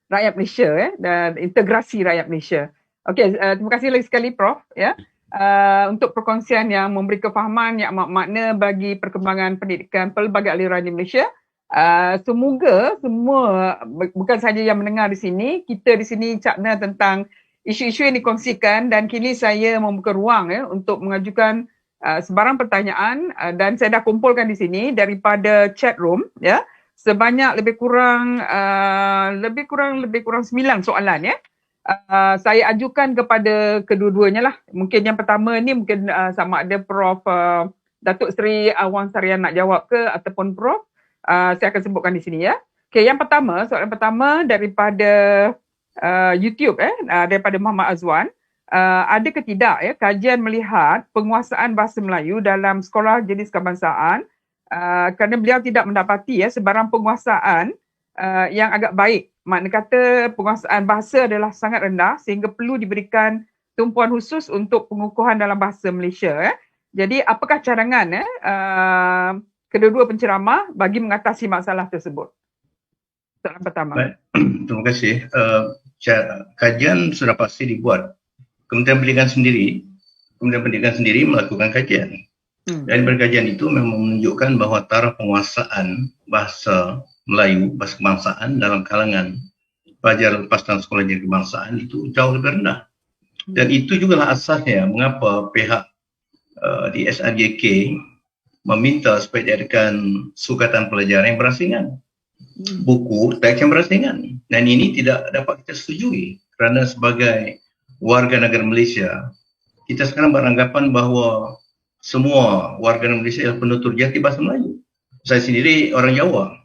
rakyat Malaysia dan integrasi rakyat Malaysia. Okey, terima kasih lagi sekali Prof ya. Untuk perkongsian yang memberi kefahaman yang amat makna bagi perkembangan pendidikan pelbagai aliran di Malaysia. Semoga semua bukan sahaja yang mendengar di sini, kita di sini cakna tentang isu-isu yang dikongsikan dan kini saya membuka ruang untuk mengajukan sebarang pertanyaan dan saya dah kumpulkan di sini daripada chat room ya. Sebanyak lebih kurang 9 soalan ya. Saya ajukan kepada kedua-duanya lah. Mungkin yang pertama ni mungkin sama ada Prof Datuk Seri Awang Sarian nak jawab ke ataupun Prof. Saya akan sebutkan di sini ya. Okay, yang pertama, soalan pertama daripada YouTube daripada Muhammad Azwan. Ada ke tidak kajian melihat penguasaan bahasa Melayu dalam sekolah jenis kebangsaan kerana beliau tidak mendapati sebarang penguasaan yang agak baik. Makna kata penguasaan bahasa adalah sangat rendah sehingga perlu diberikan tumpuan khusus untuk pengukuhan dalam bahasa Malaysia. Jadi apakah cadangan kedua-dua penceramah bagi mengatasi masalah tersebut? Soalan pertama. Baik. Terima kasih. Kajian sudah pasti dibuat. Kementerian Pendidikan sendiri melakukan kajian. Dan berkajian itu memang menunjukkan bahawa taraf penguasaan bahasa Melayu, bahasa kebangsaan dalam kalangan pelajar lepas dan sekolah jenis kebangsaan itu jauh lebih rendah. Dan itu juga asasnya mengapa pihak di SRJK meminta supaya diadakan sukatan pelajaran yang berasingan. Buku teks yang berasingan. Dan ini tidak dapat kita setujui kerana sebagai warga negara Malaysia, kita sekarang beranggapan bahawa semua warga negara Malaysia adalah penutur jati bahasa Melayu. Saya sendiri orang Jawa.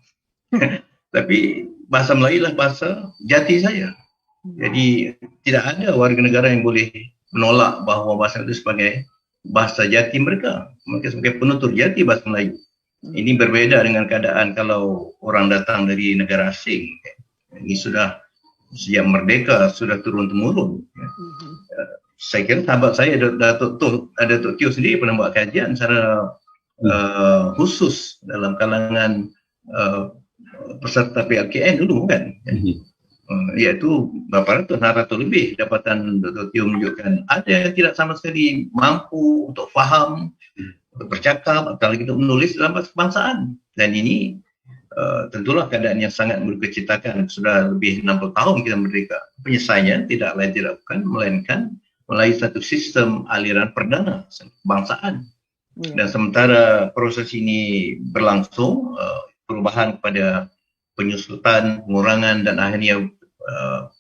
Tapi bahasa Melayu adalah bahasa jati saya. Jadi tidak ada warga negara yang boleh menolak bahawa bahasa itu sebagai bahasa jati mereka. Mereka sebagai penutur jati bahasa Melayu. Ini berbeza dengan keadaan kalau orang datang dari negara asing. Ini sudah sejak merdeka, sudah turun-temurun. Saya kira sahabat saya, Datuk Tio sendiri pernah buat kajian secara khusus dalam kalangan peserta PLKN dulu kan. Iaitu berapa ratus lebih dapatan Dr. Tio menunjukkan ada yang tidak sama sekali mampu untuk faham, untuk bercakap atau lagi untuk menulis dalam bahasa kebangsaan. Dan ini tentulah keadaan yang sangat berkecitakan. Sudah lebih 60 tahun kita merdeka. Penyelesaiannya tidak lain tidak bukan melainkan melalui satu sistem aliran perdana kebangsaan. Dan sementara proses ini berlangsung, perubahan kepada penyusutan, pengurangan dan akhirnya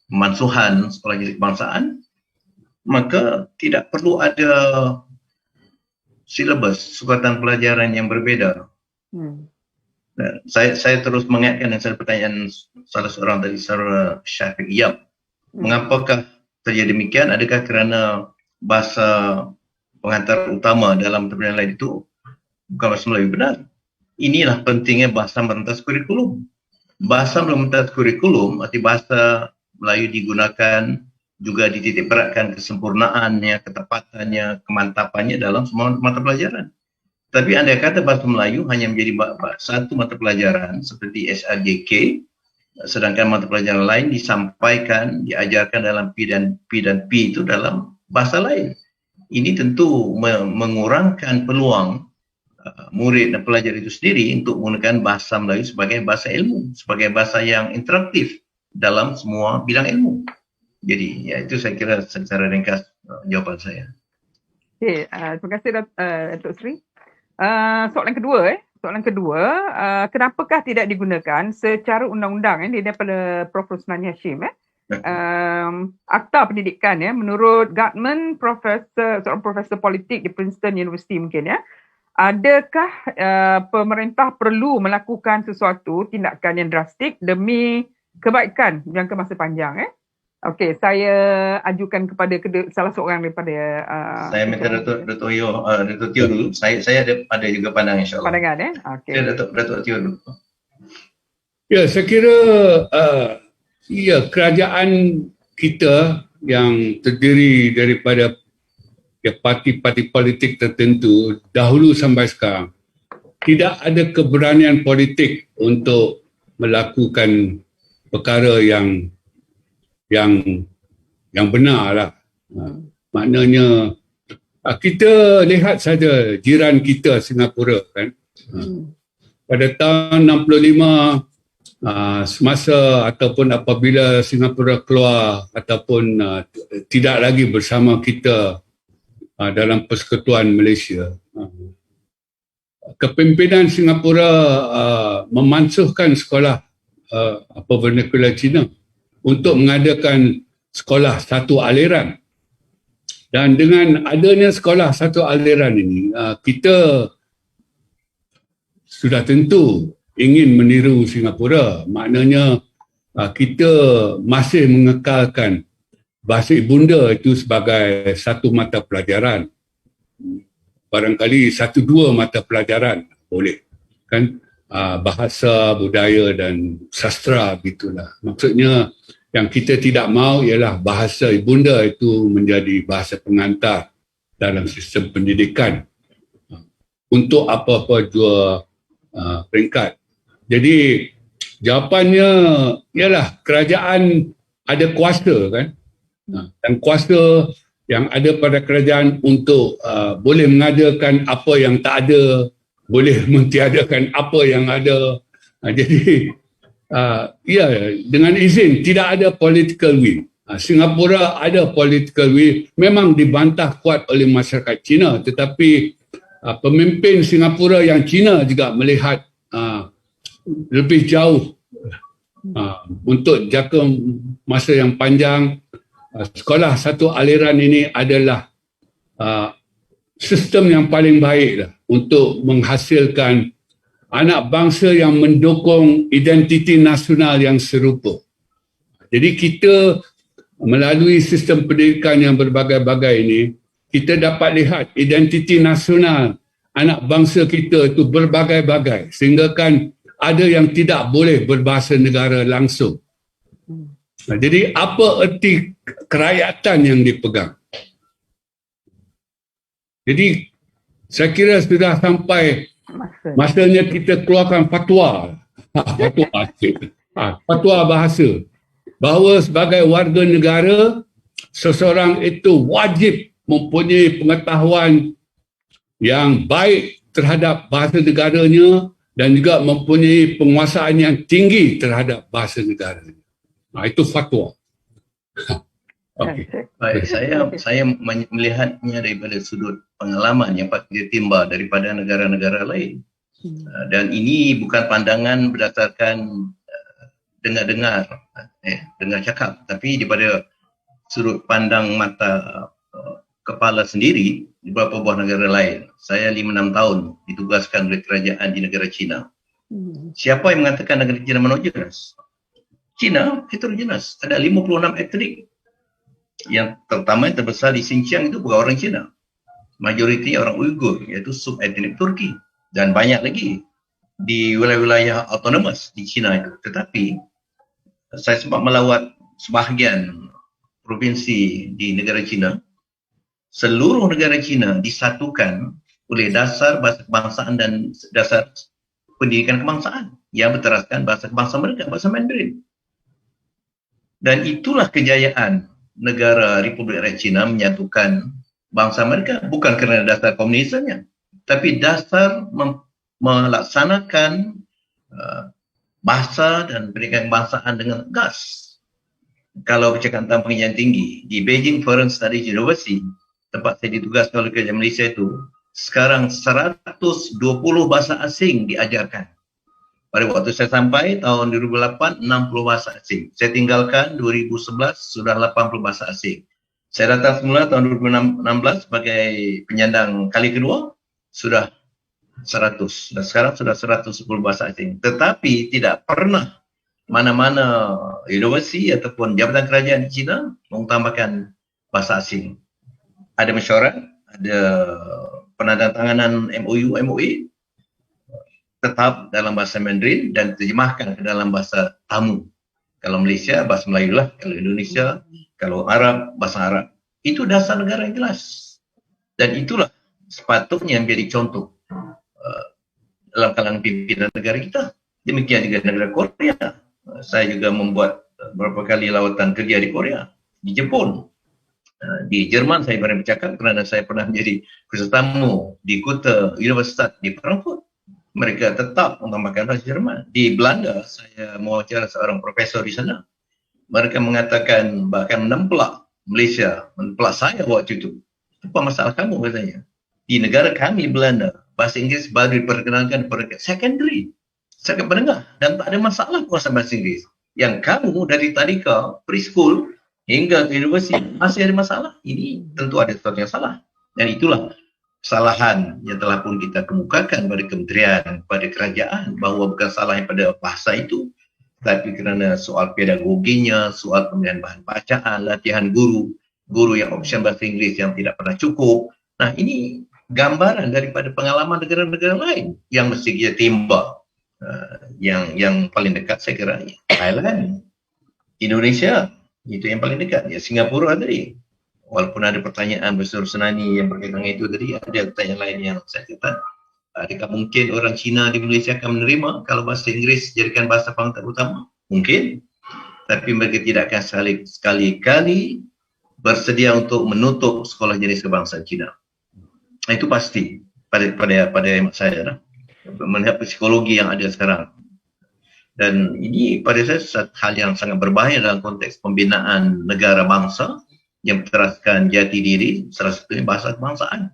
pemansuhan sekolah jenis kebangsaan, maka tidak perlu ada silabus sukatan pelajaran yang berbeza. Saya terus mengingatkan dengan pertanyaan salah seorang tadi, Saudara Syafiq Yap. Mengapakah terjadi demikian? Adakah kerana bahasa pengantar utama dalam mata pelajaran lain itu bukan bahasa Melayu? Benar. Inilah pentingnya bahasa merentas kurikulum. Bahasa merentas kurikulum, arti bahasa Melayu digunakan juga dititik beratkan kesempurnaannya, ketepatannya, kemantapannya dalam semua mata pelajaran. Tapi andai kata bahasa Melayu hanya menjadi satu mata pelajaran seperti SRJK, sedangkan mata pelajaran lain disampaikan, diajarkan dalam P dan P itu dalam bahasa lain. Ini tentu mengurangkan peluang murid dan pelajar itu sendiri untuk menggunakan bahasa Melayu sebagai bahasa ilmu, sebagai bahasa yang interaktif. dalam semua bidang ilmu. Jadi ya itu saya kira secara ringkas jawapan saya. Okey, terima kasih Datuk Seri. Soalan kedua, kenapakah tidak digunakan secara undang-undang ini daripada Prof. Rosmani Hashim Akta Pendidikan menurut Gutman, seorang profesor politik di Princeton University mungkin adakah pemerintah perlu melakukan sesuatu tindakan yang drastik demi kebaikan jangka masa panjang Okey, saya ajukan kepada salah seorang daripada saya minta Datuk Tio dulu. Saya ada juga pandangan insya-Allah. Pandangan okey. Datuk Tio dulu. Ya, saya kira kerajaan kita yang terdiri daripada parti-parti politik tertentu dahulu sampai sekarang tidak ada keberanian politik untuk melakukan perkara yang benar lah. Maknanya kita lihat saja jiran kita Singapura kan. Pada tahun 65 semasa ataupun apabila Singapura keluar ataupun tidak lagi bersama kita dalam Persekutuan Malaysia, kepimpinan Singapura memansuhkan sekolah vernacular Cina untuk mengadakan sekolah satu aliran. Dan dengan adanya sekolah satu aliran ini, kita sudah tentu ingin meniru Singapura. Maknanya kita masih mengekalkan bahasa ibunda itu sebagai satu mata pelajaran. Barangkali 1-2 mata pelajaran boleh. Kan bahasa, budaya dan sastra gitulah. Maksudnya yang kita tidak mahu ialah bahasa ibunda itu menjadi bahasa pengantar dalam sistem pendidikan untuk apa-apa jua peringkat. Jadi jawapannya ialah kerajaan ada kuasa kan, dan kuasa yang ada pada kerajaan untuk boleh mengadakan apa yang tak ada, boleh mentiadakan apa yang ada. Jadi dengan izin, tidak ada political will. Singapura ada political will, memang dibantah kuat oleh masyarakat Cina, tetapi pemimpin Singapura yang Cina juga melihat lebih jauh untuk jangka masa yang panjang. Sekolah satu aliran ini adalah sistem yang paling baik untuk menghasilkan anak bangsa yang mendukung identiti nasional yang serupa. Jadi kita melalui sistem pendidikan yang berbagai-bagai ini, kita dapat lihat identiti nasional anak bangsa kita itu berbagai-bagai, sehingga kan ada yang tidak boleh berbahasa negara langsung. Jadi apa erti kerakyatan yang dipegang? Jadi saya kira sudah sampai masanya kita keluarkan fatwa. Fatwa bahasa. Bahawa sebagai warga negara, seseorang itu wajib mempunyai pengetahuan yang baik terhadap bahasa negaranya dan juga mempunyai penguasaan yang tinggi terhadap bahasa negaranya. Itu fatwa. Okay. Baik, saya melihatnya daripada sudut pengalaman yang kita timba daripada negara-negara lain. Dan ini bukan pandangan berdasarkan dengar cakap, tapi daripada sudut pandang mata kepala sendiri di beberapa buah negara lain. Saya 5-6 tahun ditugaskan oleh kerajaan di negara China. Siapa yang mengatakan negara China monogenes? China heterogenes. Ada 56 etnik. Yang terutama yang terbesar di Xinjiang itu bukan orang Cina. Majoriti orang Uyghur, iaitu sub-etnik Turki. Dan banyak lagi di wilayah-wilayah autonomous di China itu. Tetapi saya sempat melawat sebahagian provinsi di negara China. Seluruh negara China disatukan oleh dasar bahasa kebangsaan dan dasar pendidikan kebangsaan yang berteraskan bahasa kebangsaan mereka, bahasa Mandarin. Dan itulah kejayaan negara Republik Rakyat Cina menyatukan bangsa mereka, bukan kerana dasar komunismenya, tapi dasar melaksanakan bahasa dan pendidikan kebangsaan dengan tegas. Kalau bercakap tentang pengajian tinggi, di Beijing Foreign Studies University, tempat saya ditugaskan oleh Kerajaan Malaysia itu, sekarang 120 bahasa asing diajarkan. Pada waktu saya sampai tahun 2008, 60 bahasa asing. Saya tinggalkan 2011, sudah 80 bahasa asing. Saya datang semula tahun 2016 sebagai penyandang kali kedua, sudah 100. Dan sekarang sudah 110 bahasa asing. Tetapi tidak pernah mana-mana universiti ataupun jabatan kerajaan di China mengutamakan bahasa asing. Ada mesyuarat, ada penandatanganan MOU, MOA, tetap dalam bahasa Mandarin dan diterjemahkan ke dalam bahasa tamu. Kalau Malaysia, bahasa Melayu lah. Kalau Indonesia, kalau Arab, bahasa Arab. Itu dasar negara yang jelas. Dan itulah sepatutnya menjadi contoh dalam kalangan pimpinan negara kita. Demikian juga negara Korea. Saya juga membuat beberapa kali lawatan kerja di Korea, di Jepun. Di Jerman saya pernah bercakap kerana saya pernah menjadi peserta tamu di Goethe Universitas di Frankfurt. Mereka tetap menggunakan bahasa Jerman. Di Belanda, saya mewawancara seorang profesor di sana. Mereka mengatakan bahkan menempelak Malaysia, menempelak saya waktu itu. Apa masalah kamu katanya? Di negara kami Belanda, bahasa Inggeris baru diperkenalkan kepada secondary, sangat menengah dan tak ada masalah kuasa bahasa Inggeris. Yang kamu dari tadika, preschool hingga ke universiti masih ada masalah. Ini tentu ada sesuatu yang salah. Dan itulah kesalahan yang telah pun kita kemukakan pada kementerian, pada kerajaan, bahawa bukan salah pada bahasa itu, tapi kerana soal pedagoginya, soal pemilihan bahan bacaan, latihan guru, guru yang option bahasa Inggeris yang tidak pernah cukup. Nah, ini gambaran daripada pengalaman negara-negara lain yang mesti kita timbang. Yang paling dekat saya kira Thailand, Indonesia, itu yang paling dekat. Ya, Singapura tadi. Walaupun ada pertanyaan Besar Senani yang berkaitan dengan itu tadi, ada pertanyaan lain yang saya kata, adakah mungkin orang Cina di Malaysia akan menerima kalau bahasa Inggeris jadikan bahasa pangkat utama? Mungkin. Tapi mereka tidak akan sekali-kali bersedia untuk menutup sekolah jenis kebangsaan Cina. Itu pasti pada hemat saya lah. Melihat psikologi yang ada sekarang. Dan ini pada saya satu hal yang sangat berbahaya dalam konteks pembinaan negara bangsa yang berteraskan jati diri, salah satunya bahasa kebangsaan.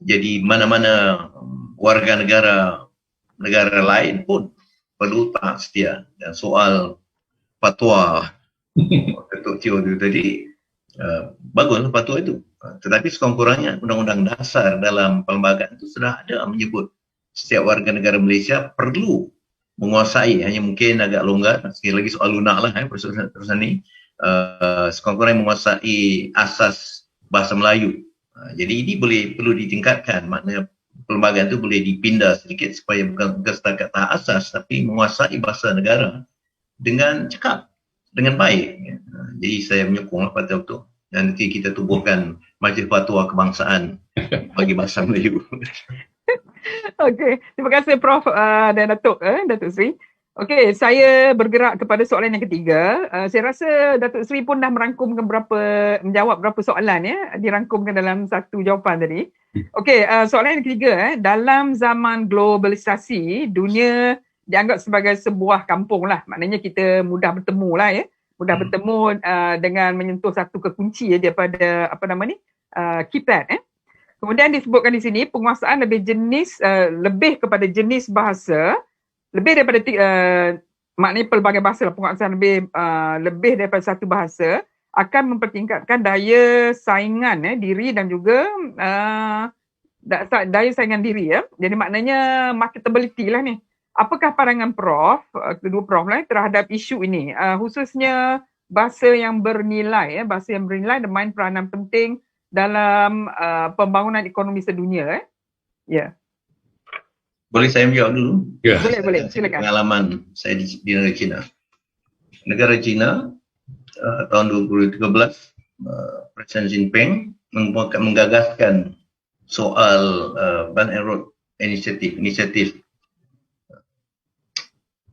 Jadi mana-mana warga negara lain pun perlu taat setia. Dan soal fatwa Ketua Tio itu tadi, bagus fatwa itu. Tetapi sekurang-kurangnya undang-undang dasar dalam perlembagaan itu sudah ada menyebut setiap warga negara Malaysia perlu menguasai, hanya mungkin agak longgar, sekali lagi soal lunak lah perusahaan ni, sekurang-kurangnya menguasai asas bahasa Melayu. Jadi ini perlu ditingkatkan, maknanya perlembagaan itu boleh dipindah sedikit supaya bukan setakat tahap asas, tapi menguasai bahasa negara dengan cekap, dengan baik. Jadi saya menyokonglah pada waktu. Dan nanti kita tubuhkan Majlis Fatwa Kebangsaan bagi bahasa Melayu. Okey, terima kasih Prof dan Datuk Sri. Okey, saya bergerak kepada soalan yang ketiga. Saya rasa Datuk Sri pun dah menjawab beberapa soalan ya, dirangkumkan dalam satu jawapan tadi. Okey, soalan yang ketiga, dalam zaman globalisasi, dunia dianggap sebagai sebuah kampung lah. Maknanya kita mudah bertemu lah ya. Mudah bertemu dengan menyentuh satu kekunci ya, daripada keypad Kemudian disebutkan di sini penguasaan lebih kepada jenis bahasa, lebih daripada maknanya pelbagai bahasa, penguasaan lebih daripada satu bahasa akan mempertingkatkan daya saingan diri dan juga daya saingan diri ya. Jadi maknanya marketability lah ni. Apakah pandangan Prof, kedua Prof lah terhadap isu ini, khususnya bahasa yang bernilai dan main peranan penting dalam pembangunan ekonomi sedunia Ya. Boleh saya menjawab dulu? Ya. Boleh, silakan. Pengalaman saya di negara China. Negara China tahun 2013 Presiden Jinping menggagaskan soal Belt and Road inisiatif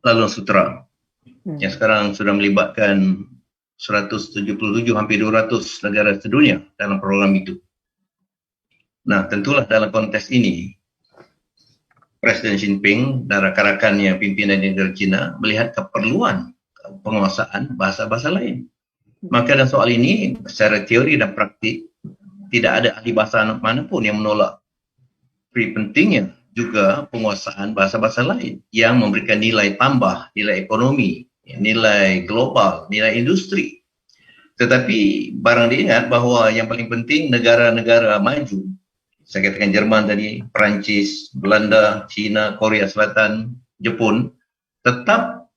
Laluan Sutera yang sekarang sudah melibatkan 177 hampir 200 negara sedunia dalam program itu. Nah, tentulah dalam konteks ini Presiden Xi Jinping dan rakan-rakannya pimpinan negara China melihat keperluan penguasaan bahasa-bahasa lain. Maka dalam soal ini, secara teori dan praktik, tidak ada ahli bahasa manapun yang menolak pentingnya juga penguasaan bahasa-bahasa lain yang memberikan nilai tambah, nilai ekonomi, nilai global, nilai industri. Tetapi barang diingat bahawa yang paling penting negara-negara maju, saya katakan Jerman tadi, Perancis, Belanda, China, Korea Selatan, Jepun, tetap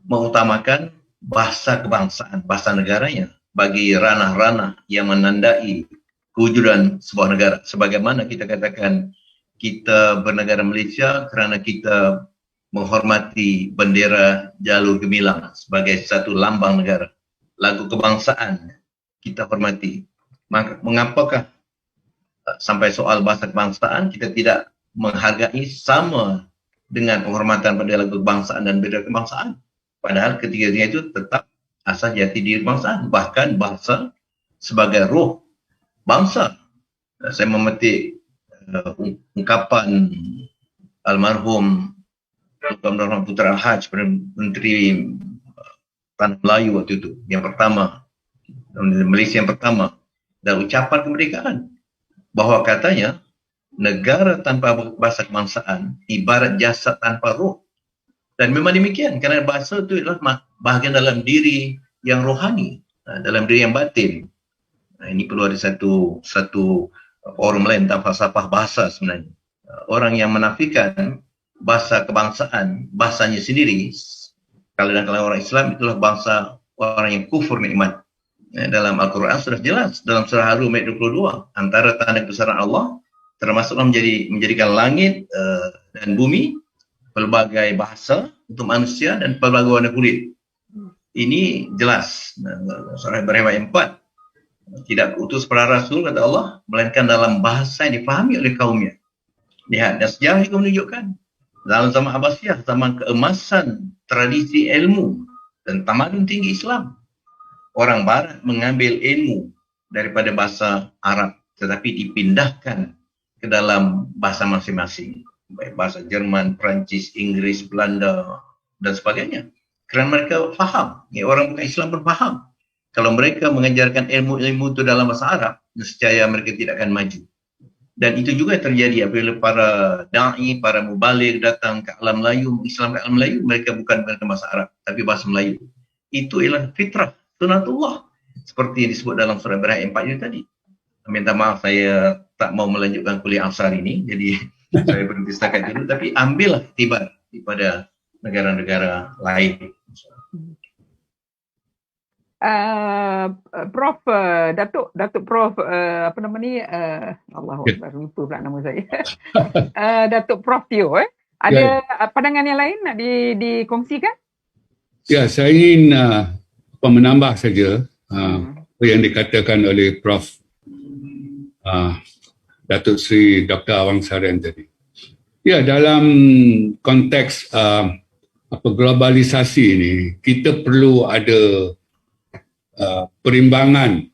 mengutamakan bahasa kebangsaan, bahasa negaranya bagi ranah-ranah yang menandai kewujudan sebuah negara. Sebagaimana kita katakan kita bernegara Malaysia kerana kita menghormati bendera Jalur Gemilang sebagai satu lambang negara. Lagu kebangsaan kita hormati. Mengapakah sampai soal bahasa kebangsaan kita tidak menghargai sama dengan penghormatan pada lagu kebangsaan dan bendera kebangsaan? Padahal ketiga-tiganya itu tetap asal jati diri kebangsaan, bahkan bahasa sebagai roh bangsa. Saya memetik ungkapan almarhum Tuan Rahman Putra Al-Haj, Menteri Tanah Melayu waktu itu, yang pertama, Malaysia yang pertama, dan ucapan kemerdekaan bahawa katanya negara tanpa bahasa kebangsaan ibarat jasad tanpa roh. Dan memang demikian, kerana bahasa itu adalah bahagian dalam diri yang rohani, dalam diri yang batin. Ini perlu ada satu forum lain tentang falsafah bahasa sebenarnya. Orang yang menafikan bahasa kebangsaan, bahasanya sendiri, kalau dalam kalangan orang Islam itulah bangsa orang yang kufur nikmat. Dalam Al-Quran sudah jelas, dalam surah Ar-Rum ayat 22, antara tanda kebesaran Allah termasuklah menjadikan langit dan bumi, pelbagai bahasa untuk manusia dan pelbagai warna kulit. Ini jelas. Surah Ibrahim ayat 4. Tidak utus para rasul, kata Allah, melainkan dalam bahasa yang difahami oleh kaumnya. Lihat, dan sejarah juga menunjukkan dalam zaman Abbasiyah, zaman keemasan tradisi ilmu dan tamadun tinggi Islam, orang Barat mengambil ilmu daripada bahasa Arab tetapi dipindahkan ke dalam bahasa masing-masing, baik bahasa Jerman, Perancis, Inggris, Belanda dan sebagainya, kerana mereka faham, orang bukan Islam pun faham kalau mereka mengajarkan ilmu-ilmu itu dalam bahasa Arab, nescaya mereka tidak akan maju. Dan itu juga terjadi apabila para da'i, para mubaligh datang ke alam Melayu, Islam ke alam Melayu, mereka bukan menggunakan bahasa Arab, tapi bahasa Melayu. Itu ialah fitrah, sunatullah, seperti yang disebut dalam surah Ibrahim 4 ini tadi. Minta maaf, saya tak mau melanjutkan kuliah Ansar ini, jadi saya berhenti setakat dulu, tapi ambillah tiba daripada negara-negara lain. Prof, Datuk Prof, apa nama ni, Allahuakbar, lupa pula nama saya. Datuk Prof Teo, ada pandangan yang lain nak dikongsikan? Ya, saya ingin menambah saja apa yang dikatakan oleh Prof Datuk Seri Dr. Awang Sarian tadi. Ya, dalam konteks globalisasi ini, kita perlu ada perimbangan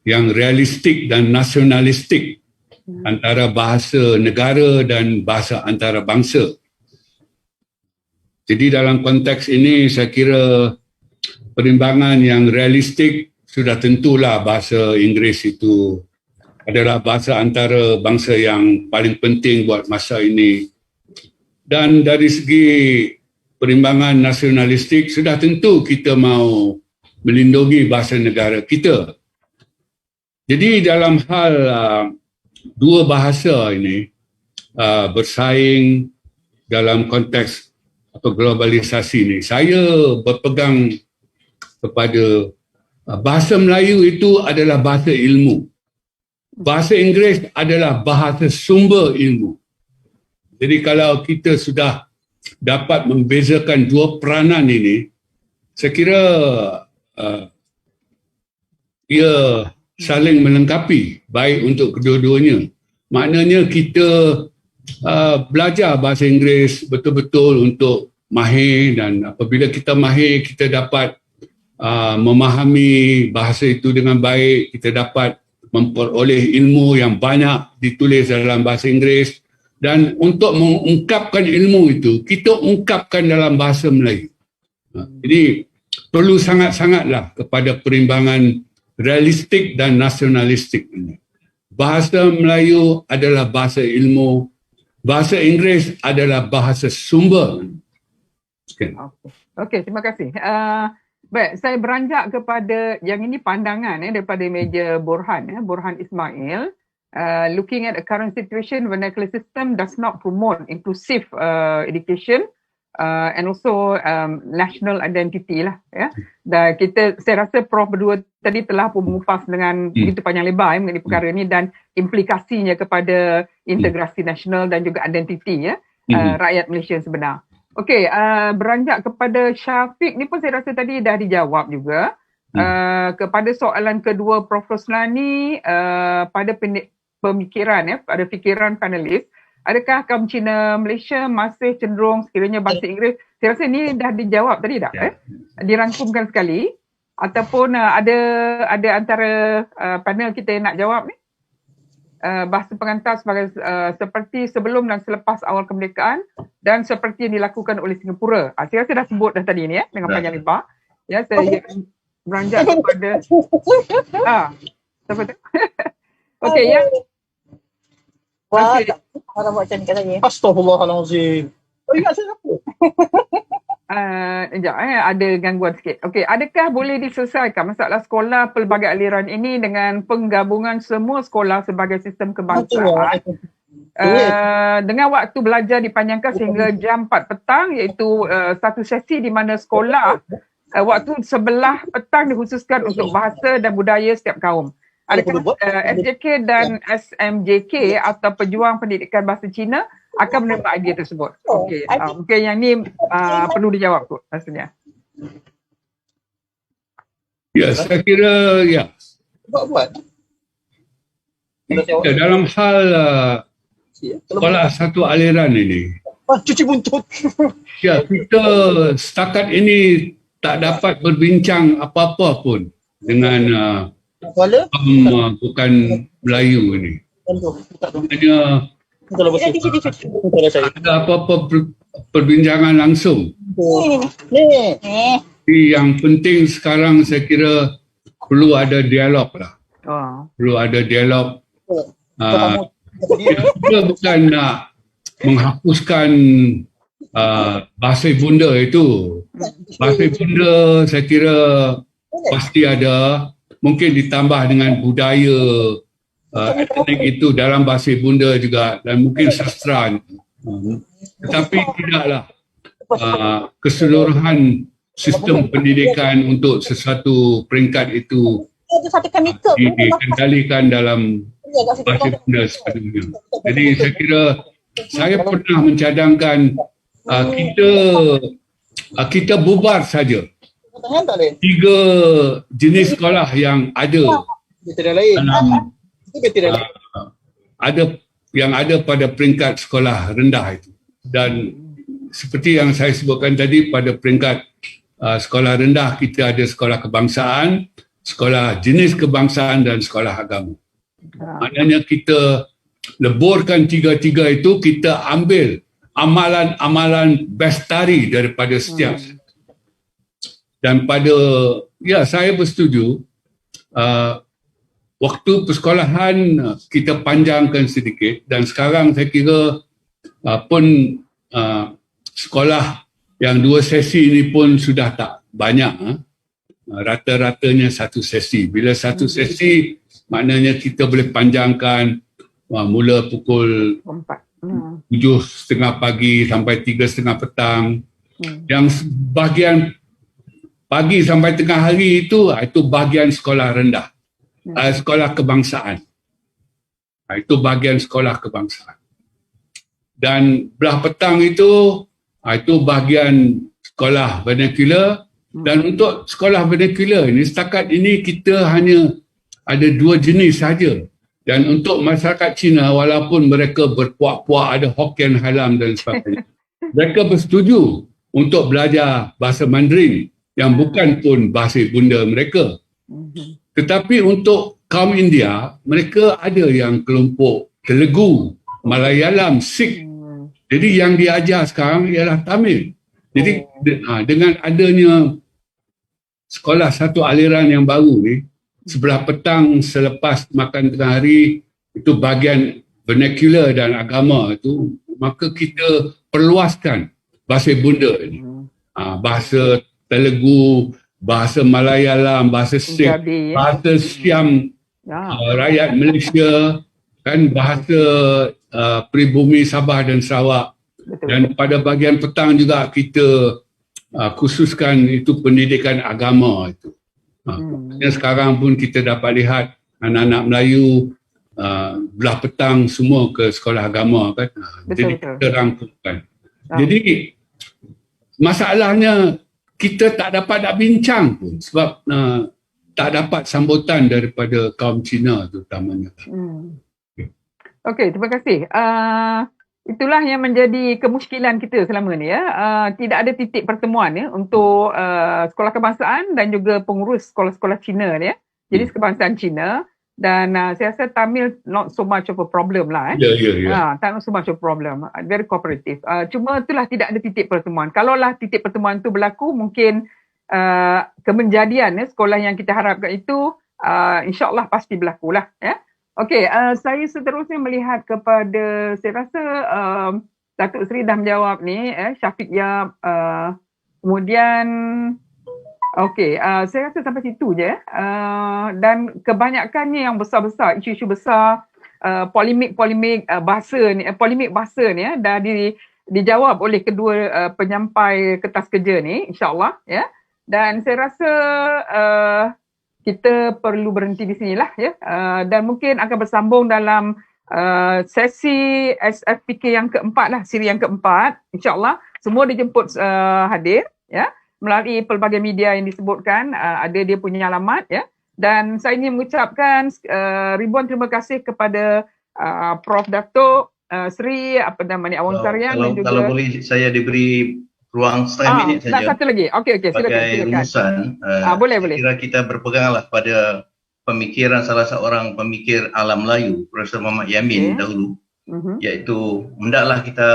yang realistik dan nasionalistik antara bahasa negara dan bahasa antarabangsa. Jadi dalam konteks ini saya kira perimbangan yang realistik sudah tentulah bahasa Inggeris itu adalah bahasa antarabangsa yang paling penting buat masa ini. Dan dari segi perimbangan nasionalistik sudah tentu kita mau melindungi bahasa negara kita. Jadi dalam hal dua bahasa ini bersaing dalam konteks globalisasi ini, saya berpegang kepada bahasa Melayu itu adalah bahasa ilmu. Bahasa Inggeris adalah bahasa sumber ilmu. Jadi kalau kita sudah dapat membezakan dua peranan ini, saya kira ia saling melengkapi, baik untuk kedua-duanya. Maknanya kita belajar bahasa Inggeris betul-betul untuk mahir, dan apabila kita mahir, kita dapat memahami bahasa itu dengan baik, kita dapat memperoleh ilmu yang banyak ditulis dalam bahasa Inggeris, Dan untuk mengungkapkan ilmu itu, kita ungkapkan dalam bahasa Melayu. Jadi perlu sangat-sangatlah kepada perimbangan realistik dan nasionalistik ini. Bahasa Melayu adalah bahasa ilmu, bahasa Inggeris adalah bahasa sumber. Okay. Okey, terima kasih. Baik, saya beranjak kepada yang ini pandangan daripada meja Borhan, Borhan Ismail. Looking at the current situation, vernacular system does not promote inclusive education and also national identity lah. Ya. Dan saya rasa Prof berdua tadi telah pun mengupas dengan begitu panjang lebar mengenai perkara ini dan implikasinya kepada integrasi nasional dan juga identiti rakyat Malaysia yang sebenar. Okey, beranjak kepada Syafiq ni pun saya rasa tadi dah dijawab juga. Kepada soalan kedua Prof Roslani, pada pemikiran pada fikiran panelis, adakah kaum Cina Malaysia masih cenderung sekiranya bahasa Inggeris? Saya rasa ni dah dijawab tadi tak? Dirangkumkan sekali ataupun ada antara panel kita yang nak jawab ni? Bahasa pengantar sebagai seperti sebelum dan selepas awal kemerdekaan dan seperti yang dilakukan oleh Singapura. Saya rasa dah sebut dah tadi ni dengan panjang lebar. Ya, saya beranjak kepada siapa tu? Okey, yang wah, orang buat macam ni kat saya. Astaghfirullahalazim. Oh, ingat saya apa? Sekejap, ada gangguan sikit. Okey, adakah boleh diselesaikan masalah sekolah pelbagai aliran ini dengan penggabungan semua sekolah sebagai sistem kebangsaan? Dengan waktu belajar dipanjangkan sehingga jam 4 petang, iaitu satu sesi di mana sekolah waktu sebelah petang dikhususkan untuk bahasa dan budaya setiap kaum. Adakah SJK dan SMJK atau Pejuang Pendidikan Bahasa Cina akan menerima idea tersebut? Okey, mungkin yang ni perlu dijawab kot rasanya. Ya, saya kira ya. Buat. Ya, dalam hal sekolah satu aliran ini, Cuci buntut. ya, kita setakat ini tak dapat berbincang apa-apa pun dengan bukan Melayu ini. Hanya ada apa-apa perbincangan langsung. Yang penting sekarang saya kira perlu ada dialog lah. Perlu ada dialog. Kita bukan nak menghapuskan bahasa ibunda itu. Bahasa ibunda saya kira pasti ada. Mungkin ditambah dengan budaya etnik itu dalam bahasa ibunda juga dan mungkin sastra. Tetapi tidaklah keseluruhan sistem pendidikan untuk sesuatu peringkat itu dikendalikan dalam bahasa ibunda sepenuhnya. Jadi saya kira saya pernah mencadangkan kita bubar saja 3 jenis sekolah yang ada dalam ada pada peringkat sekolah rendah itu. Dan seperti yang saya sebutkan tadi, pada peringkat sekolah rendah kita ada sekolah kebangsaan, sekolah jenis kebangsaan dan sekolah agama. Maknanya kita leburkan 3 itu, kita ambil amalan-amalan bestari daripada setiap. Dan saya bersetuju waktu persekolahan kita panjangkan sedikit dan sekarang saya kira sekolah yang 2 sesi ini pun sudah tak banyak. Rata-ratanya 1 sesi. Bila 1 sesi maknanya kita boleh panjangkan mula pukul 7.30 pagi sampai 3.30 petang. Yang bahagian pagi sampai tengah hari itu bahagian sekolah rendah. Sekolah kebangsaan. Itu bahagian sekolah kebangsaan. Dan belah petang itu bahagian sekolah vernacular. Dan untuk sekolah vernacular ini, setakat ini kita hanya ada 2 jenis saja. Dan untuk masyarakat Cina, walaupun mereka berpuak-puak ada Hokkien Halam dan sebagainya, mereka bersetuju untuk belajar bahasa Mandarin yang bukan pun bahasa ibunda mereka. Tetapi untuk kaum India, mereka ada yang kelompok Telugu, Malayalam, Sikh. Jadi yang diajar sekarang ialah Tamil. Jadi dengan adanya sekolah satu aliran yang baru ni, sebelah petang selepas makan tengah hari, itu bahagian vernacular dan agama itu, maka kita perluaskan bahasa ibunda ni. Bahasa Telugu, bahasa Malayalam, bahasa Sikh, bahasa Siam, rakyat Malaysia, kan, bahasa pribumi Sabah dan Sarawak. Dan pada bahagian petang juga kita khususkan itu pendidikan agama itu. Sekarang pun kita dapat lihat anak-anak Melayu belah petang semua ke sekolah agama, kan. Jadi kita rangkumkan. Jadi masalahnya kita tak dapat nak bincang pun sebab tak dapat sambutan daripada kaum Cina terutamanya. Okey, terima kasih. Itulah yang menjadi kemusykilan kita selama ni, ya. Tidak ada titik pertemuan, ya, untuk sekolah kebangsaan dan juga pengurus sekolah-sekolah Cina ni, ya. Jadi kebangsaan Cina, dan saya rasa Tamil not so much of a problem lah. Tak so much of a problem. Very cooperative. Cuma itulah tidak ada titik pertemuan. Kalaulah titik pertemuan itu berlaku, mungkin kemenjadian, ya, sekolah yang kita harapkan itu insyaAllah pasti berlaku lah, ya. Okey, saya seterusnya melihat kepada, saya rasa Datuk Seri dah menjawab ni, Syafiq Yap, kemudian okey, saya rasa sampai situ je, dan kebanyakannya yang besar-besar, isu-isu besar, polemik-polemik bahasa ni, dah dijawab oleh kedua penyampai kertas kerja ni, insyaAllah, ya. Dan saya rasa kita perlu berhenti di sinilah, ya, dan mungkin akan bersambung dalam sesi SFPK yang keempat lah, siri yang keempat, insyaAllah. Semua dijemput hadir, ya, melalui pelbagai media yang disebutkan, ada dia punya alamat, ya. Dan saya ingin mengucapkan ribuan terima kasih kepada Prof. Datuk Seri Awang Tarian dan juga, kalau boleh saya diberi ruang setengah minit saja. Satu lagi. Okey, silakan. Sebagai rumusan, boleh. kira kita berpeganglah pada pemikiran salah seorang pemikir alam Melayu, Profesor Muhammad Yamin dahulu, iaitu hendaklah kita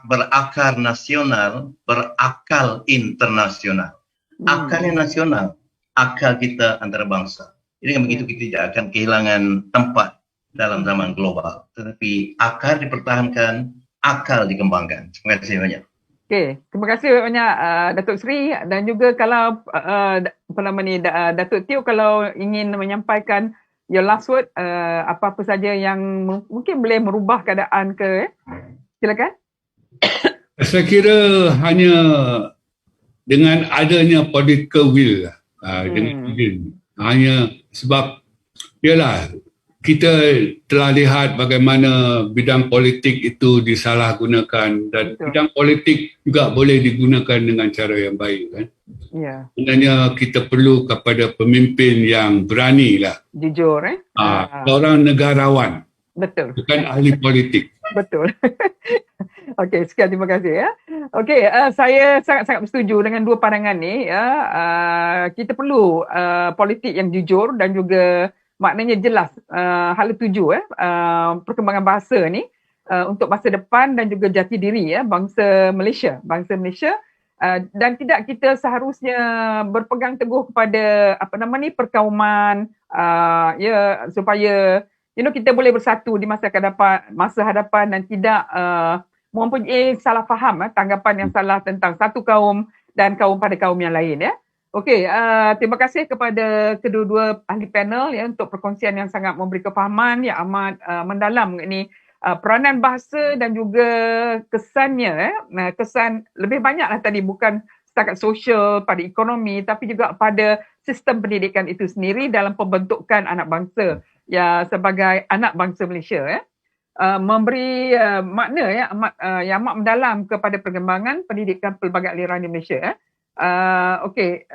berakar nasional, berakal internasional. Akalnya nasional, akal kita antarabangsa. Jadi begitu kita tidak akan kehilangan tempat dalam zaman global. Tetapi akar dipertahankan, akal dikembangkan. Terima kasih banyak. Okey, terima kasih banyak Datuk Seri, dan juga kalau Datuk Teo, kalau ingin menyampaikan your last word, apa-apa saja yang mungkin boleh merubah keadaan ke, silakan. Saya kira hanya dengan adanya political will, hanya sebab ialah kita telah lihat bagaimana bidang politik itu disalahgunakan, dan bidang politik juga boleh digunakan dengan cara yang baik, kan. Ya. Sebenarnya kita perlu kepada pemimpin yang berani lah. Jujur, Orang negarawan. Betul. Bukan ahli politik. Betul. Okey, sekian, terima kasih, ya. Okey, saya sangat-sangat bersetuju dengan dua pandangan ni, ya. Kita perlu politik yang jujur dan juga maknanya jelas hala tuju, perkembangan bahasa ni untuk masa depan dan juga jati diri, ya, bangsa Malaysia, dan tidak kita seharusnya berpegang teguh kepada perkauman, ya, supaya kita boleh bersatu di masa hadapan dan tidak mempunyai salah faham, tanggapan yang salah tentang satu kaum dan kaum pada kaum yang lain, ya. Okey, terima kasih kepada kedua-dua ahli panel, ya, untuk perkongsian yang sangat memberi kefahaman yang amat mendalam mengenai peranan bahasa dan juga kesannya, kesan lebih banyaklah tadi, bukan setakat sosial, pada ekonomi, tapi juga pada sistem pendidikan itu sendiri dalam pembentukan anak bangsa, ya, sebagai anak bangsa Malaysia, ya. Memberi makna, ya, yang amat mendalam kepada perkembangan pendidikan pelbagai aliran di Malaysia, ya. Okey,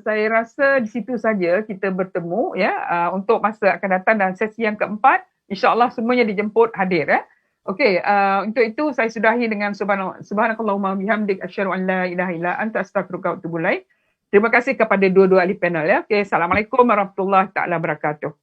saya rasa di situ saja kita bertemu, ya, untuk masa akan datang dan sesi yang keempat, insyaAllah semuanya dijemput hadir, ya. Okey, untuk itu saya sudahi dengan subhanakallahumma bihamdik asyhadu an la ilaha illa anta astaghfiruka wa atubu ilaik. Terima kasih kepada dua-dua ahli panel, ya. Okey, assalamualaikum warahmatullahi taala wabarakatuh.